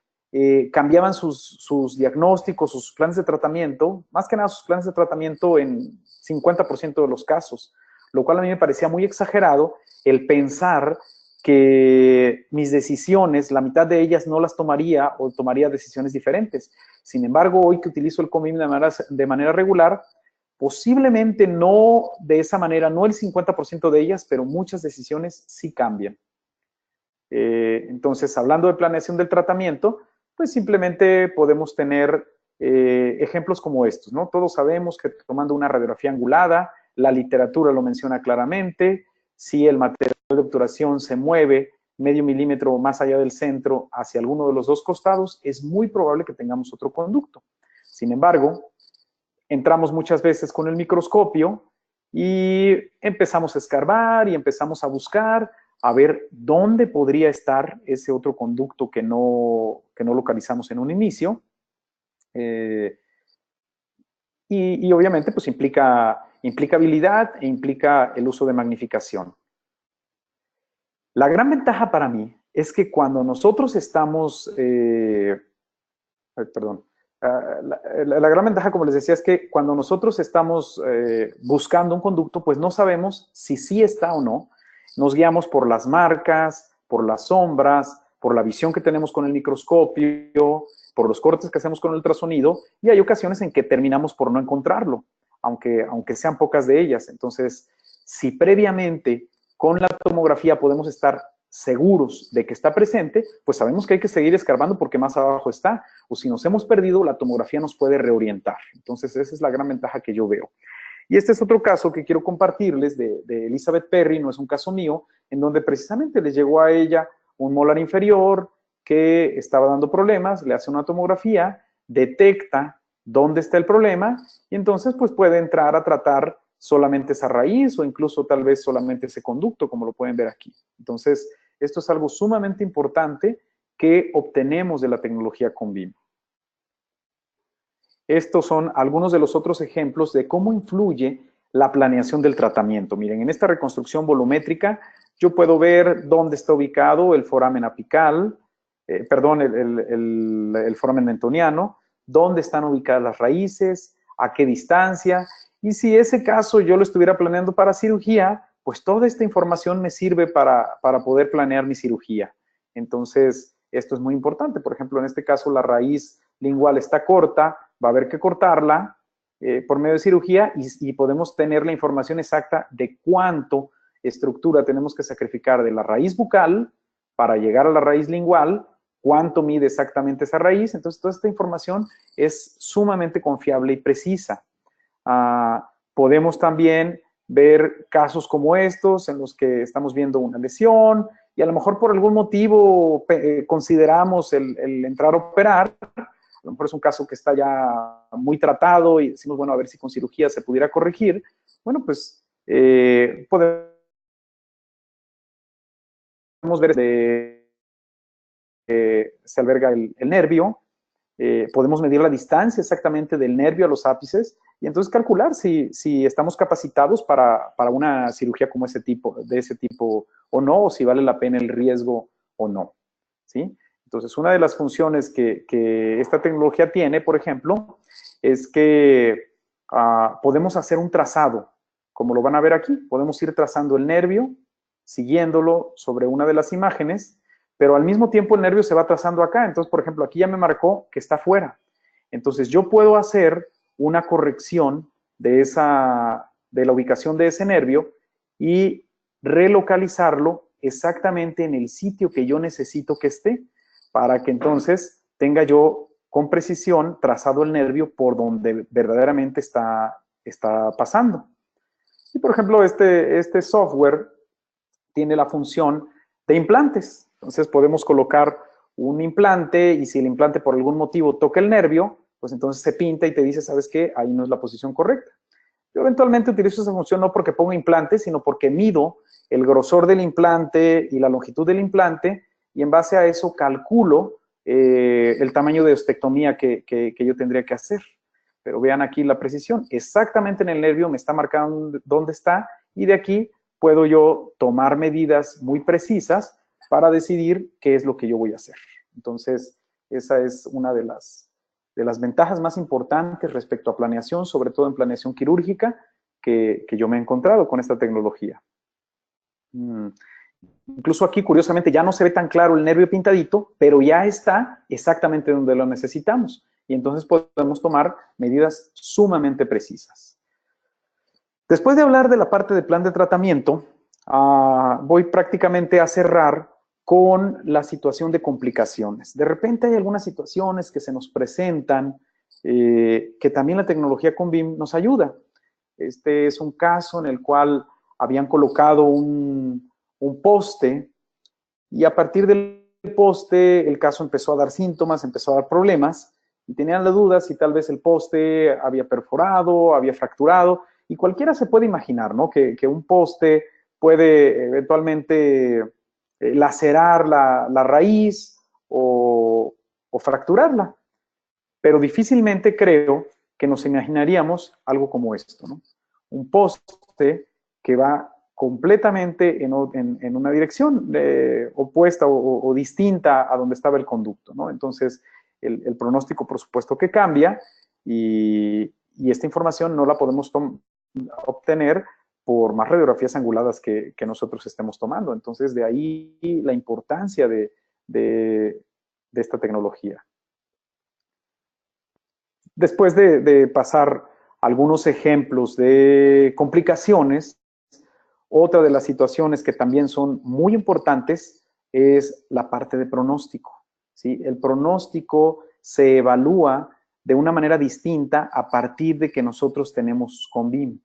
cambiaban sus diagnósticos, sus planes de tratamiento, más que nada sus planes de tratamiento en 50% de los casos, lo cual a mí me parecía muy exagerado el pensar que mis decisiones, la mitad de ellas no las tomaría o tomaría decisiones diferentes. Sin embargo, hoy que utilizo el CONBIM de manera regular, posiblemente no de esa manera, no el 50% de ellas, pero muchas decisiones sí cambian. Entonces, hablando de planeación del tratamiento, pues simplemente podemos tener ejemplos como estos, ¿no? Todos sabemos que tomando una radiografía angulada, la literatura lo menciona claramente, si el material de obturación se mueve medio milímetro más allá del centro hacia alguno de los dos costados, es muy probable que tengamos otro conducto. Sin embargo, entramos muchas veces con el microscopio y empezamos a escarbar y empezamos a buscar a ver dónde podría estar ese otro conducto que no localizamos en un inicio. Y obviamente pues implica habilidad e implica el uso de magnificación. La gran ventaja para mí es que cuando nosotros estamos, la gran ventaja, como les decía, es que cuando nosotros estamos buscando un conducto, pues no sabemos si sí está o no. Nos guiamos por las marcas, por las sombras, por la visión que tenemos con el microscopio, por los cortes que hacemos con el ultrasonido, y hay ocasiones en que terminamos por no encontrarlo, aunque sean pocas de ellas. Entonces, si previamente con la tomografía podemos estar seguros de que está presente, pues sabemos que hay que seguir escarbando porque más abajo está, o si nos hemos perdido, la tomografía nos puede reorientar. Entonces, esa es la gran ventaja que yo veo. Y este es otro caso que quiero compartirles de Elizabeth Perry, no es un caso mío, en donde precisamente les llegó a ella un molar inferior que estaba dando problemas, le hace una tomografía, detecta dónde está el problema y entonces pues puede entrar a tratar solamente esa raíz o incluso tal vez solamente ese conducto, como lo pueden ver aquí. Entonces, esto es algo sumamente importante que obtenemos de la tecnología CONBIM. Estos son algunos de los otros ejemplos de cómo influye la planeación del tratamiento. Miren, en esta reconstrucción volumétrica yo puedo ver dónde está ubicado el foramen apical, el foramen mentoniano, dónde están ubicadas las raíces, a qué distancia, y si ese caso yo lo estuviera planeando para cirugía, pues toda esta información me sirve para poder planear mi cirugía. Entonces, esto es muy importante. Por ejemplo, en este caso la raíz lingual está corta, va a haber que cortarla por medio de cirugía y podemos tener la información exacta de cuánto estructura tenemos que sacrificar de la raíz bucal para llegar a la raíz lingual, cuánto mide exactamente esa raíz. Entonces, toda esta información es sumamente confiable y precisa. Podemos también ver casos como estos en los que estamos viendo una lesión y a lo mejor por algún motivo consideramos el entrar a operar. A lo mejor es un caso que está ya muy tratado y decimos, bueno, a ver si con cirugía se pudiera corregir. Bueno, pues podemos ver se alberga el nervio, podemos medir la distancia exactamente del nervio a los ápices y entonces calcular si estamos capacitados para una cirugía como de ese tipo o no, o si vale la pena el riesgo o no, ¿sí? Entonces, una de las funciones que esta tecnología tiene, por ejemplo, es que podemos hacer un trazado, como lo van a ver aquí. Podemos ir trazando el nervio, siguiéndolo sobre una de las imágenes, pero al mismo tiempo el nervio se va trazando acá. Entonces, por ejemplo, aquí ya me marcó que está fuera. Entonces, yo puedo hacer una corrección de la ubicación de ese nervio y relocalizarlo exactamente en el sitio que yo necesito que esté, para que entonces tenga yo con precisión trazado el nervio por donde verdaderamente está pasando. Y por ejemplo, este software tiene la función de implantes. Entonces podemos colocar un implante y si el implante por algún motivo toca el nervio, pues entonces se pinta y te dice, ¿sabes qué? Ahí no es la posición correcta. Yo eventualmente utilizo esa función no porque pongo implante, sino porque mido el grosor del implante y la longitud del implante y en base a eso calculo el tamaño de ostectomía que yo tendría que hacer. Pero vean aquí la precisión. Exactamente en el nervio me está marcando dónde está y de aquí puedo yo tomar medidas muy precisas para decidir qué es lo que yo voy a hacer. Entonces, esa es una de las ventajas más importantes respecto a planeación, sobre todo en planeación quirúrgica, que yo me he encontrado con esta tecnología. Incluso aquí, curiosamente, ya no se ve tan claro el nervio pintadito, pero ya está exactamente donde lo necesitamos. Y entonces podemos tomar medidas sumamente precisas. Después de hablar de la parte de plan de tratamiento, voy prácticamente a cerrar con la situación de complicaciones. De repente hay algunas situaciones que se nos presentan que también la tecnología con BIM nos ayuda. Este es un caso en el cual habían colocado un poste y a partir del poste el caso empezó a dar síntomas, empezó a dar problemas y tenían la duda si tal vez el poste había perforado, había fracturado y cualquiera se puede imaginar, ¿no? Que un poste puede eventualmente lacerar la raíz o fracturarla, pero difícilmente creo que nos imaginaríamos algo como esto, ¿no? Un poste que va completamente en una dirección opuesta o distinta a donde estaba el conducto, ¿no? Entonces, el pronóstico, por supuesto, que cambia y esta información no la podemos obtener por más radiografías anguladas que nosotros estemos tomando. Entonces, de ahí la importancia de esta tecnología. Después de pasar algunos ejemplos de complicaciones, otra de las situaciones que también son muy importantes es la parte de pronóstico, ¿sí? El pronóstico se evalúa de una manera distinta a partir de que nosotros tenemos con BIM.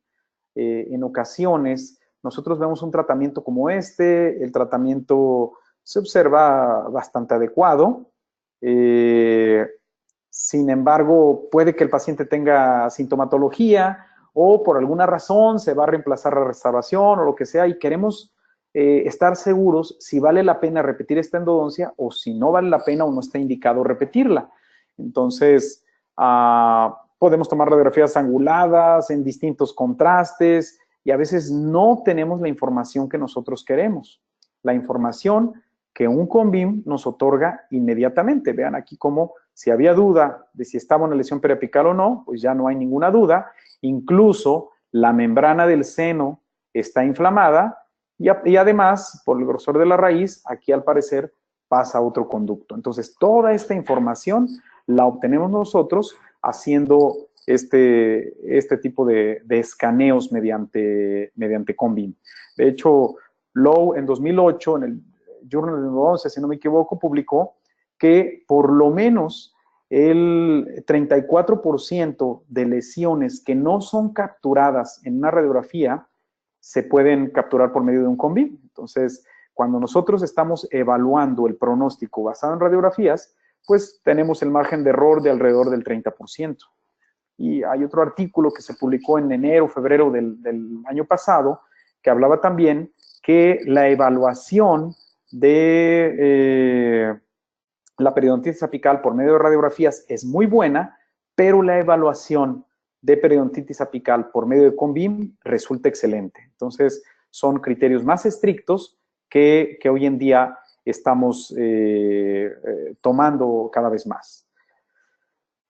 En ocasiones, nosotros vemos un tratamiento como este, el tratamiento se observa bastante adecuado, sin embargo, puede que el paciente tenga sintomatología o por alguna razón se va a reemplazar la restauración o lo que sea y queremos estar seguros si vale la pena repetir esta endodoncia o si no vale la pena o no está indicado repetirla. Entonces, podemos tomar radiografías anguladas en distintos contrastes y a veces no tenemos la información que nosotros queremos. La información que un CONBIM nos otorga inmediatamente. Vean aquí cómo si había duda de si estaba una lesión periapical o no, pues ya no hay ninguna duda. Incluso la membrana del seno está inflamada y además, por el grosor de la raíz, aquí al parecer pasa otro conducto. Entonces, toda esta información la obtenemos nosotros haciendo este tipo de escaneos mediante CONBIM. De hecho, Lowe en 2008, en el Journal de Endodoncia, si no me equivoco, publicó que por lo menos el 34% de lesiones que no son capturadas en una radiografía se pueden capturar por medio de un CONBIM. Entonces, cuando nosotros estamos evaluando el pronóstico basado en radiografías, pues tenemos el margen de error de alrededor del 30%. Y hay otro artículo que se publicó en enero, febrero del año pasado, que hablaba también que la evaluación de la periodontitis apical por medio de radiografías es muy buena, pero la evaluación de periodontitis apical por medio de CONBIM resulta excelente. Entonces, son criterios más estrictos que hoy en día estamos tomando cada vez más.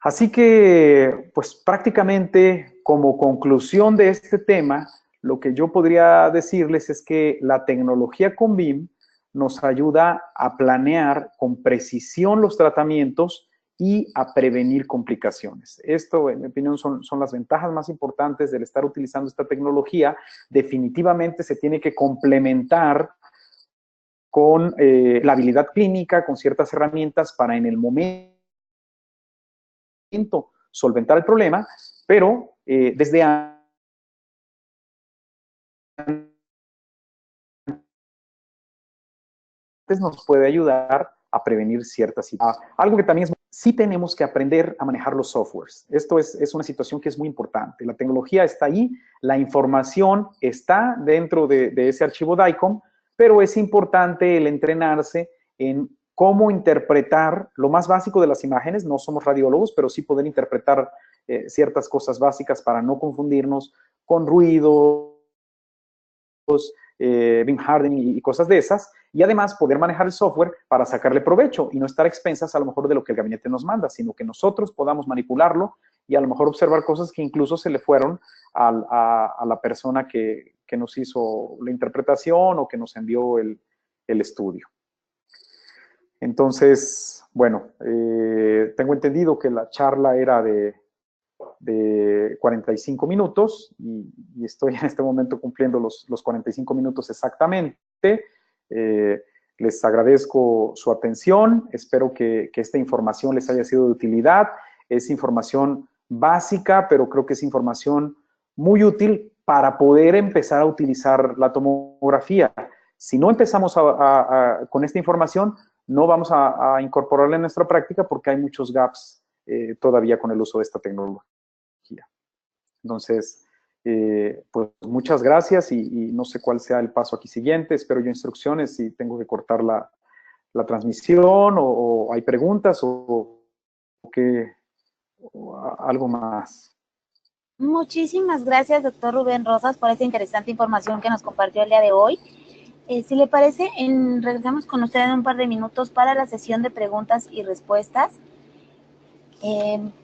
Así que, pues prácticamente como conclusión de este tema, lo que yo podría decirles es que la tecnología con BIM nos ayuda a planear con precisión los tratamientos y a prevenir complicaciones. Esto, en mi opinión, son las ventajas más importantes del estar utilizando esta tecnología. Definitivamente se tiene que complementar con la habilidad clínica, con ciertas herramientas para en el momento momento solventar el problema, pero desde antes nos puede ayudar a prevenir ciertas situaciones. Algo que también sí tenemos que aprender a manejar los softwares. Esto es una situación que es muy importante. La tecnología está ahí, la información está dentro de ese archivo DICOM, pero es importante el entrenarse en cómo interpretar lo más básico de las imágenes. No somos radiólogos, pero sí poder interpretar ciertas cosas básicas para no confundirnos con ruidos, beam hardening y cosas de esas, y además poder manejar el software para sacarle provecho y no estar a expensas a lo mejor de lo que el gabinete nos manda, sino que nosotros podamos manipularlo y a lo mejor observar cosas que incluso se le fueron a la persona que nos hizo la interpretación o que nos envió el estudio. Entonces, bueno, tengo entendido que la charla era de 45 minutos y estoy en este momento cumpliendo los 45 minutos exactamente. Les agradezco su atención, espero que esta información les haya sido de utilidad. Es información básica, pero creo que es información muy útil para poder empezar a utilizar la tomografía. Si no empezamos con esta información, no vamos a incorporarla en nuestra práctica porque hay muchos gaps todavía con el uso de esta tecnología. Entonces, pues muchas gracias y no sé cuál sea el paso aquí siguiente. Espero yo instrucciones si tengo que cortar la transmisión o hay preguntas o algo más.
Muchísimas gracias, doctor Rubén Rosas, por esta interesante información que nos compartió el día de hoy. Si le parece, regresamos con usted en un par de minutos para la sesión de preguntas y respuestas.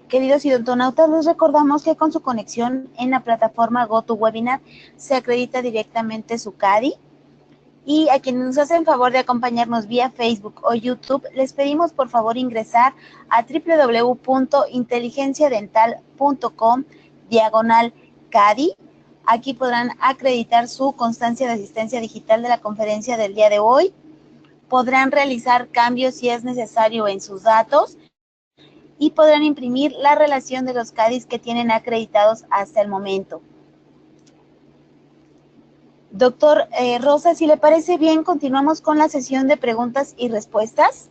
Queridos idontonautas, les recordamos que con su conexión en la plataforma GoToWebinar se acredita directamente su CADI. Y a quienes nos hacen favor de acompañarnos vía Facebook o YouTube, les pedimos por favor ingresar a www.inteligenciadental.com/CADI. Aquí podrán acreditar su constancia de asistencia digital de la conferencia del día de hoy. Podrán realizar cambios si es necesario en sus datos y podrán imprimir la relación de los CADIs que tienen acreditados hasta el momento. Doctor Rosa, si le parece bien, continuamos con la sesión de preguntas y respuestas.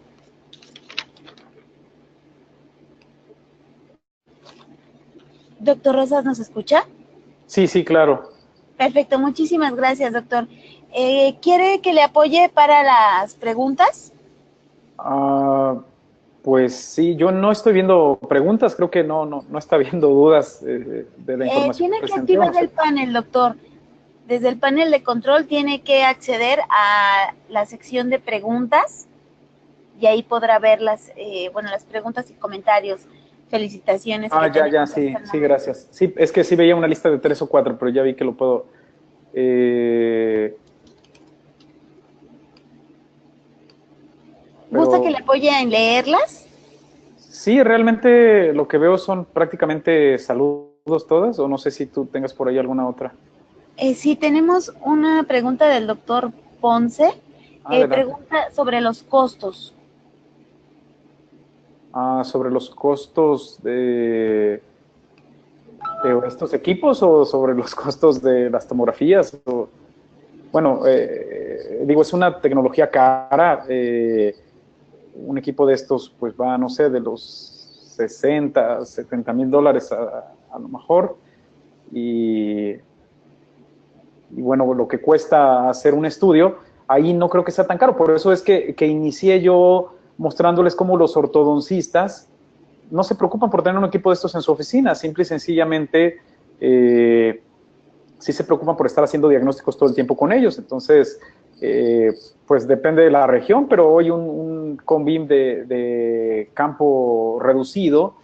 Doctor Rosas, ¿nos escucha?
Sí, claro.
Perfecto, muchísimas gracias, doctor. ¿Quiere que le apoye para las preguntas?
Pues sí, yo no estoy viendo preguntas, creo que no está viendo dudas de la información
Tiene que activar el panel, doctor. Desde el panel de control tiene que acceder a la sección de preguntas y ahí podrá ver las preguntas y comentarios. Felicitaciones.
Sí, gracias. Sí, es que sí veía una lista de 3 o 4, pero ya vi que lo puedo...
¿Gusta que le apoye en leerlas?
Sí, realmente lo que veo son prácticamente saludos todas, o no sé si tú tengas por ahí alguna otra.
Sí, tenemos una pregunta del doctor Ponce. Pregunta sobre los costos.
¿Sobre los costos de estos equipos o sobre los costos de las tomografías? Bueno, digo, es una tecnología cara. Un equipo de estos pues va, no sé, de los 60, 70 mil dólares a lo mejor. Y bueno, lo que cuesta hacer un estudio, ahí no creo que sea tan caro. Por eso es que inicié yo mostrándoles cómo los ortodoncistas no se preocupan por tener un equipo de estos en su oficina, simple y sencillamente sí se preocupan por estar haciendo diagnósticos todo el tiempo con ellos. Entonces, pues depende de la región, pero hoy un CONBIM de campo reducido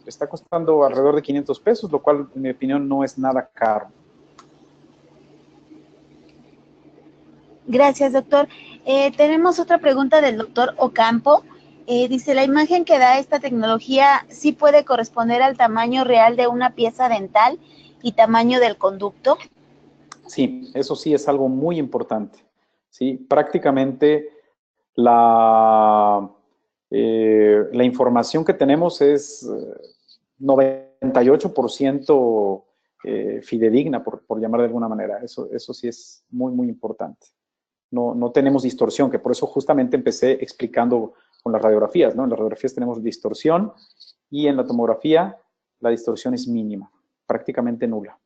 está costando alrededor de 500 pesos, lo cual, en mi opinión, no es nada caro.
Gracias, doctor. Tenemos otra pregunta del doctor Ocampo. Dice, ¿la imagen que da esta tecnología sí puede corresponder al tamaño real de una pieza dental y tamaño del conducto?
Sí, eso sí es algo muy importante. ¿Sí? Prácticamente la información que tenemos es 98% fidedigna, por llamar de alguna manera. Eso sí es muy, muy importante. No tenemos distorsión, que por eso justamente empecé explicando con las radiografías, ¿no? En las radiografías tenemos distorsión y en la tomografía la distorsión es mínima, prácticamente nula.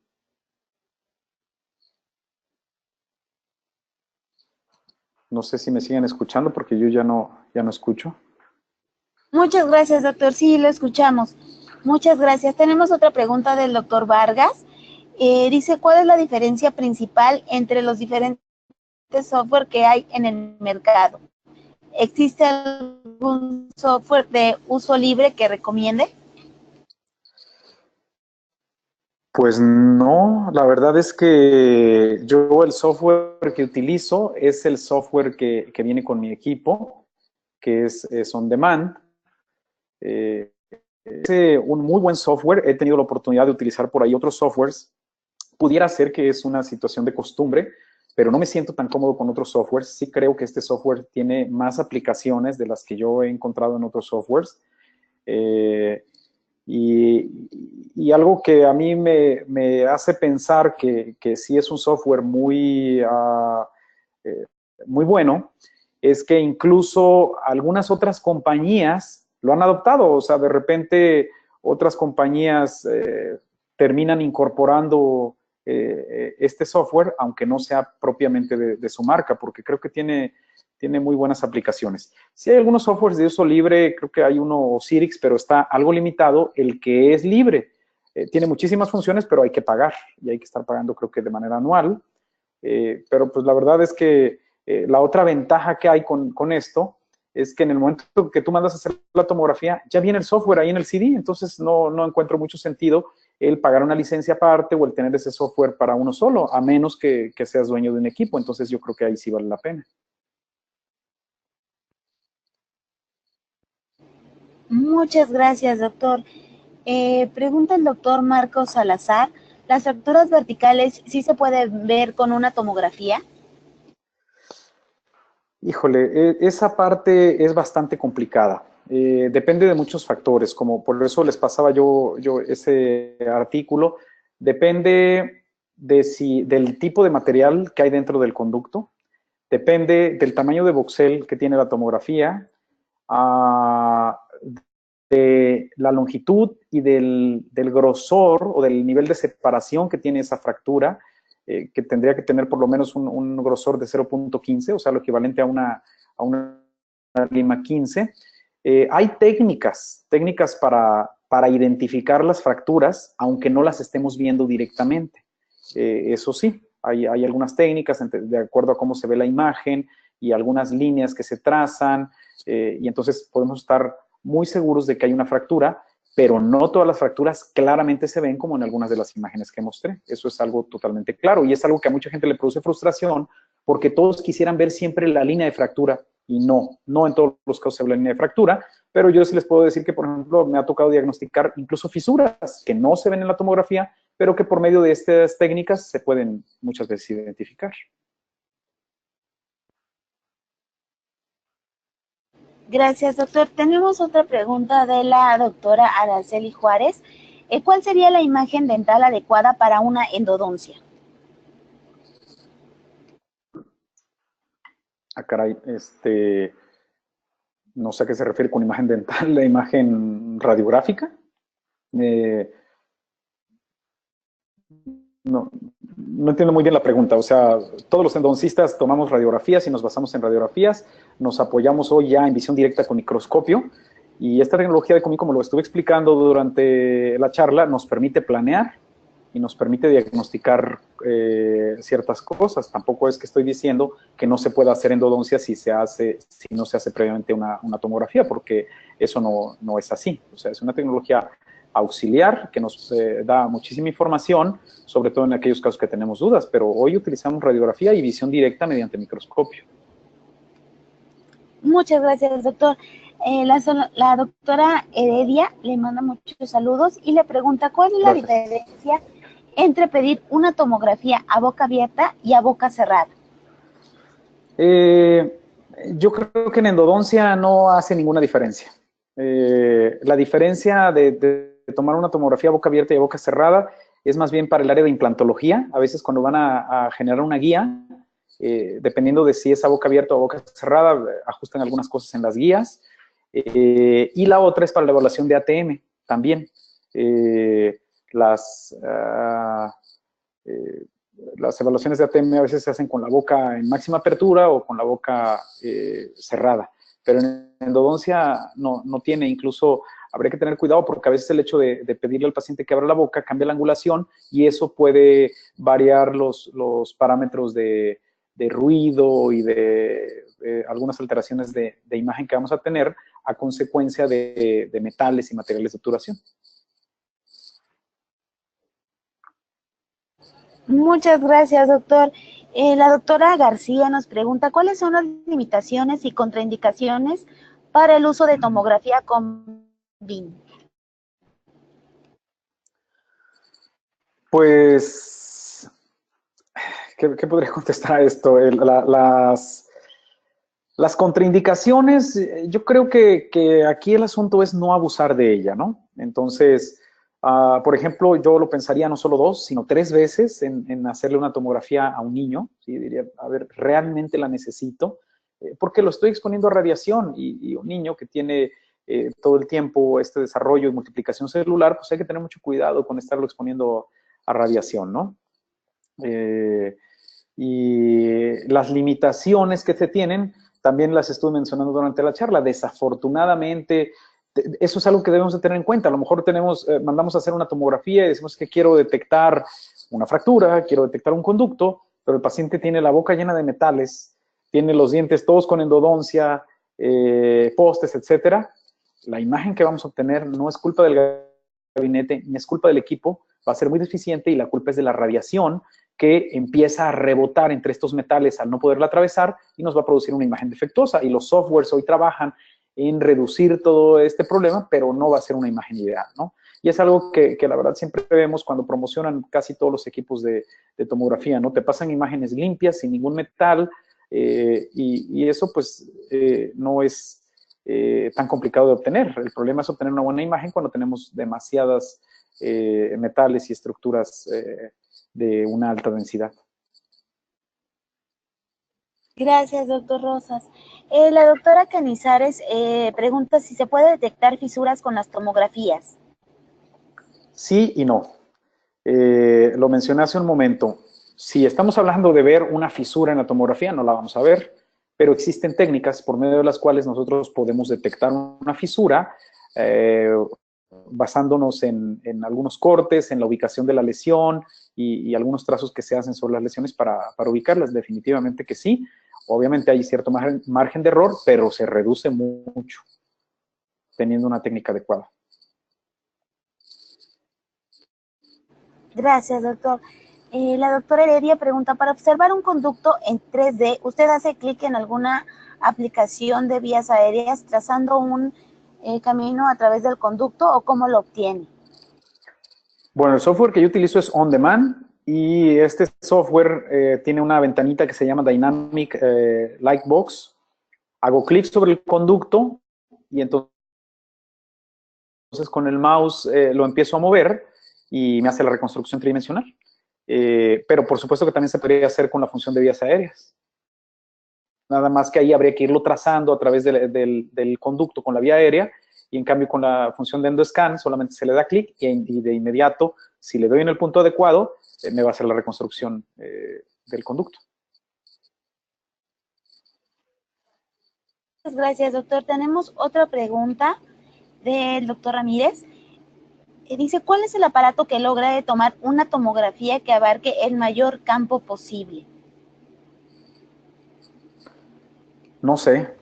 No sé si me siguen escuchando porque yo ya no escucho.
Muchas gracias, doctor. Sí, lo escuchamos. Muchas gracias. Tenemos otra pregunta del doctor Vargas. Dice, ¿cuál es la diferencia principal entre los diferentes software que hay en el mercado? ¿Existe algún software de uso libre que recomiende?
Pues no, la verdad es que yo el software que utilizo es el software que viene con mi equipo, que es On Demand. Es un muy buen software, he tenido la oportunidad de utilizar por ahí otros softwares. Pudiera ser que es una situación de costumbre, pero no me siento tan cómodo con otros softwares. Sí creo que este software tiene más aplicaciones de las que yo he encontrado en otros softwares. Y algo que a mí me hace pensar que sí es un software muy bueno, es que incluso algunas otras compañías lo han adoptado. O sea, de repente otras compañías terminan incorporando este software, aunque no sea propiamente de su marca, porque creo que tiene muy buenas aplicaciones. Si hay algunos softwares de uso libre, creo que hay uno Cyrix, pero está algo limitado. El que es libre tiene muchísimas funciones, pero hay que pagar y hay que estar pagando, creo que de manera anual. Pero pues la verdad es que la otra ventaja que hay con esto es que en el momento que tú mandas a hacer la tomografía, ya viene el software ahí en el CD, entonces no encuentro mucho sentido el pagar una licencia aparte o el tener ese software para uno solo, a menos que seas dueño de un equipo. Entonces yo creo que ahí sí vale la pena.
Muchas gracias, doctor. Pregunta el doctor Marcos Salazar, ¿las fracturas verticales sí se pueden ver con una tomografía?
Híjole, esa parte es bastante complicada. Depende de muchos factores, como por eso les pasaba yo ese artículo. Depende del tipo de material que hay dentro del conducto, depende del tamaño de voxel que tiene la tomografía, uh, de la longitud y del grosor o del nivel de separación que tiene esa fractura, que tendría que tener por lo menos un grosor de 0.15, o sea, lo equivalente a una lima 15. Hay técnicas para identificar las fracturas, aunque no las estemos viendo directamente. Eso sí, hay algunas técnicas de acuerdo a cómo se ve la imagen y algunas líneas que se trazan, y entonces podemos estar muy seguros de que hay una fractura, pero no todas las fracturas claramente se ven como en algunas de las imágenes que mostré. Eso es algo totalmente claro y es algo que a mucha gente le produce frustración porque todos quisieran ver siempre la línea de fractura y no en todos los casos se ve la línea de fractura, pero yo sí les puedo decir que, por ejemplo, me ha tocado diagnosticar incluso fisuras que no se ven en la tomografía, pero que por medio de estas técnicas se pueden muchas veces identificar.
Gracias, doctor. Tenemos otra pregunta de la doctora Araceli Juárez. ¿Cuál sería la imagen dental adecuada para una endodoncia?
Ah, caray, no sé a qué se refiere con imagen dental, la imagen radiográfica. No entiendo muy bien la pregunta. O sea, todos los endodoncistas tomamos radiografías y nos basamos en radiografías. Nos apoyamos hoy ya en visión directa con microscopio. Y esta tecnología de COMI, como lo estuve explicando durante la charla, nos permite planear y nos permite diagnosticar ciertas cosas. Tampoco es que estoy diciendo que no se pueda hacer endodoncia si no se hace previamente una tomografía, porque eso no es así. O sea, es una tecnología auxiliar que nos da muchísima información, sobre todo en aquellos casos que tenemos dudas, pero hoy utilizamos radiografía y visión directa mediante microscopio.
Muchas gracias, doctor. La doctora Heredia le manda muchos saludos y le pregunta cuál es la diferencia entre pedir una tomografía a boca abierta y a boca cerrada.
Yo creo que en endodoncia no hace ninguna diferencia. La diferencia de tomar una tomografía a boca abierta y a boca cerrada es más bien para el área de implantología. A veces cuando van a generar una guía, dependiendo de si es a boca abierta o a boca cerrada, ajustan algunas cosas en las guías. Y la otra es para la evaluación de ATM también. Las evaluaciones de ATM a veces se hacen con la boca en máxima apertura o con la boca cerrada, pero en endodoncia no tiene. Incluso habría que tener cuidado porque a veces el hecho de pedirle al paciente que abra la boca cambia la angulación y eso puede variar los parámetros de ruido y de algunas alteraciones de imagen que vamos a tener a consecuencia de metales y materiales de obturación.
Muchas gracias, doctor. La doctora García nos pregunta, ¿cuáles son las limitaciones y contraindicaciones para el uso de tomografía con BIM?
Pues, ¿qué podría contestar a esto? Las contraindicaciones, yo creo que aquí el asunto es no abusar de ella, ¿no? Entonces, por ejemplo, yo lo pensaría no solo 2, sino 3 veces en hacerle una tomografía a un niño. ¿Sí? Diría, a ver, ¿realmente la necesito? Porque lo estoy exponiendo a radiación y un niño que tiene todo el tiempo este desarrollo y multiplicación celular, pues hay que tener mucho cuidado con estarlo exponiendo a radiación, ¿no? Y las limitaciones que se tienen, también las estuve mencionando durante la charla. Desafortunadamente, eso es algo que debemos de tener en cuenta. A lo mejor mandamos a hacer una tomografía y decimos que quiero detectar una fractura, quiero detectar un conducto, pero el paciente tiene la boca llena de metales, tiene los dientes todos con endodoncia, postes, etcétera. La imagen que vamos a obtener no es culpa del gabinete, ni es culpa del equipo, va a ser muy deficiente y la culpa es de la radiación que empieza a rebotar entre estos metales al no poderla atravesar y nos va a producir una imagen defectuosa. Y los softwares hoy trabajan en reducir todo este problema, pero no va a ser una imagen ideal, ¿no? Y es algo que la verdad siempre vemos cuando promocionan casi todos los equipos de tomografía, ¿no? Te pasan imágenes limpias, sin ningún metal, y eso pues no es tan complicado de obtener. El problema es obtener una buena imagen cuando tenemos demasiadas metales y estructuras de una alta densidad.
Gracias, doctor Rosas. La doctora Canizares pregunta si se puede detectar fisuras con las tomografías.
Sí y no. Lo mencioné hace un momento. Si estamos hablando de ver una fisura en la tomografía, no la vamos a ver, pero existen técnicas por medio de las cuales nosotros podemos detectar una fisura basándonos en algunos cortes, en la ubicación de la lesión y algunos trazos que se hacen sobre las lesiones para ubicarlas. Definitivamente que sí. Obviamente hay cierto margen de error, pero se reduce mucho teniendo una técnica adecuada.
Gracias, doctor. La doctora Heredia pregunta, para observar un conducto en 3D, ¿usted hace clic en alguna aplicación de vías aéreas trazando un camino a través del conducto o cómo lo obtiene?
Bueno, el software que yo utilizo es On Demand y este software tiene una ventanita que se llama Dynamic Lightbox. Hago clic sobre el conducto y entonces con el mouse lo empiezo a mover y me hace la reconstrucción tridimensional. Pero por supuesto que también se podría hacer con la función de vías aéreas. Nada más que ahí habría que irlo trazando a través del conducto con la vía aérea y en cambio con la función de endoscan solamente se le da clic y de inmediato, si le doy en el punto adecuado, me va a hacer la reconstrucción del conducto.
Gracias, doctor. Tenemos otra pregunta del doctor Ramírez. Dice, ¿cuál es el aparato que logra tomar una tomografía que abarque el mayor campo posible?
No sé.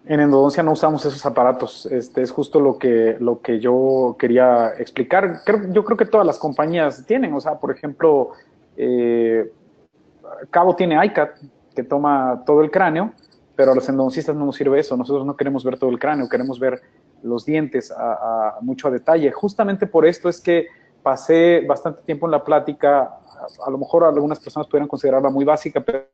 En endodoncia no usamos esos aparatos. Es justo lo que yo quería explicar. Yo creo que todas las compañías tienen. O sea, por ejemplo, Cabo tiene iCat, que toma todo el cráneo, pero a los endodoncistas no nos sirve eso. Nosotros no queremos ver todo el cráneo, queremos ver los dientes mucho a detalle. Justamente por esto es que pasé bastante tiempo en la plática. A lo mejor algunas personas pudieran considerarla muy básica, pero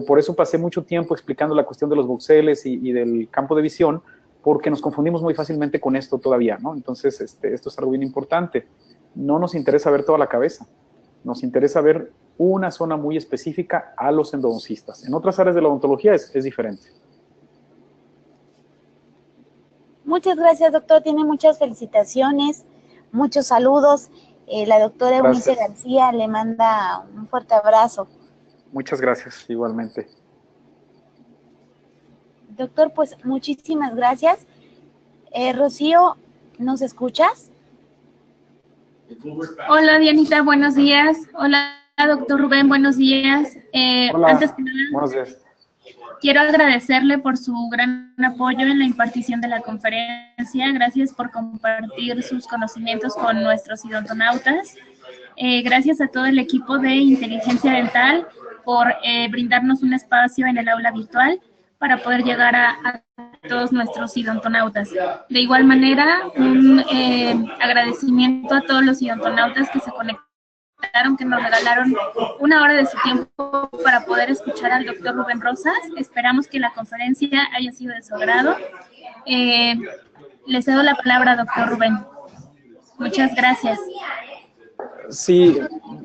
por eso pasé mucho tiempo explicando la cuestión de los voxeles y del campo de visión, porque nos confundimos muy fácilmente con esto todavía, ¿no? Entonces, esto es algo bien importante. No nos interesa ver toda la cabeza, nos interesa ver una zona muy específica a los endodoncistas. En otras áreas de la odontología es diferente.
Muchas gracias, doctor. Tiene muchas felicitaciones, muchos saludos. La doctora Eunice García le manda un fuerte abrazo.
Muchas gracias, igualmente.
Doctor, pues muchísimas gracias. Rocío, ¿nos escuchas?
Hola, Dianita, buenos días. Hola, doctor Rubén, buenos días.
Hola,
antes que nada,
buenos días.
Quiero agradecerle por su gran apoyo en la impartición de la conferencia. Gracias por compartir sus conocimientos con nuestros odontonautas. Gracias a todo el equipo de Inteligencia Dental por brindarnos un espacio en el aula virtual para poder llegar a todos nuestros odontonautas. De igual manera, un agradecimiento a todos los odontonautas que se conectaron, que nos regalaron una hora de su tiempo para poder escuchar al doctor Rubén Rosas. Esperamos que la conferencia haya sido de su agrado. Le cedo la palabra, doctor Rubén. Muchas gracias.
Sí,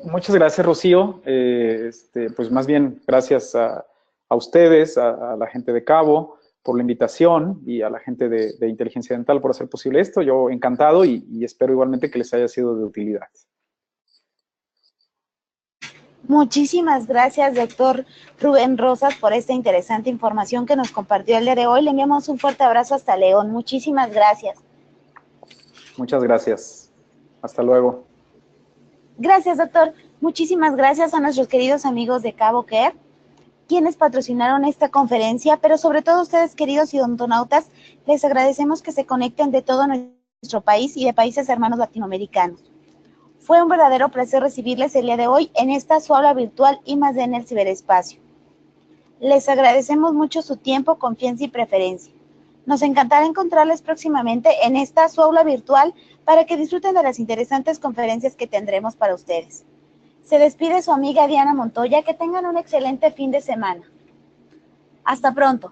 muchas gracias, Rocío. Pues más bien gracias a ustedes, a la gente de Cabo, por la invitación y a la gente de Inteligencia Dental por hacer posible esto. Yo encantado y espero igualmente que les haya sido de utilidad.
Muchísimas gracias, doctor Rubén Rosas, por esta interesante información que nos compartió el día de hoy. Le enviamos un fuerte abrazo hasta León. Muchísimas gracias.
Muchas gracias. Hasta luego.
Gracias, doctor. Muchísimas gracias a nuestros queridos amigos de Cabo Care, quienes patrocinaron esta conferencia, pero sobre todo ustedes, queridos odontonautas, les agradecemos que se conecten de todo nuestro país y de países hermanos latinoamericanos. Fue un verdadero placer recibirles el día de hoy en esta su aula virtual I+D en el ciberespacio. Les agradecemos mucho su tiempo, confianza y preferencia. Nos encantará encontrarles próximamente en esta su aula virtual para que disfruten de las interesantes conferencias que tendremos para ustedes. Se despide su amiga Diana Montoya. Que tengan un excelente fin de semana. Hasta pronto.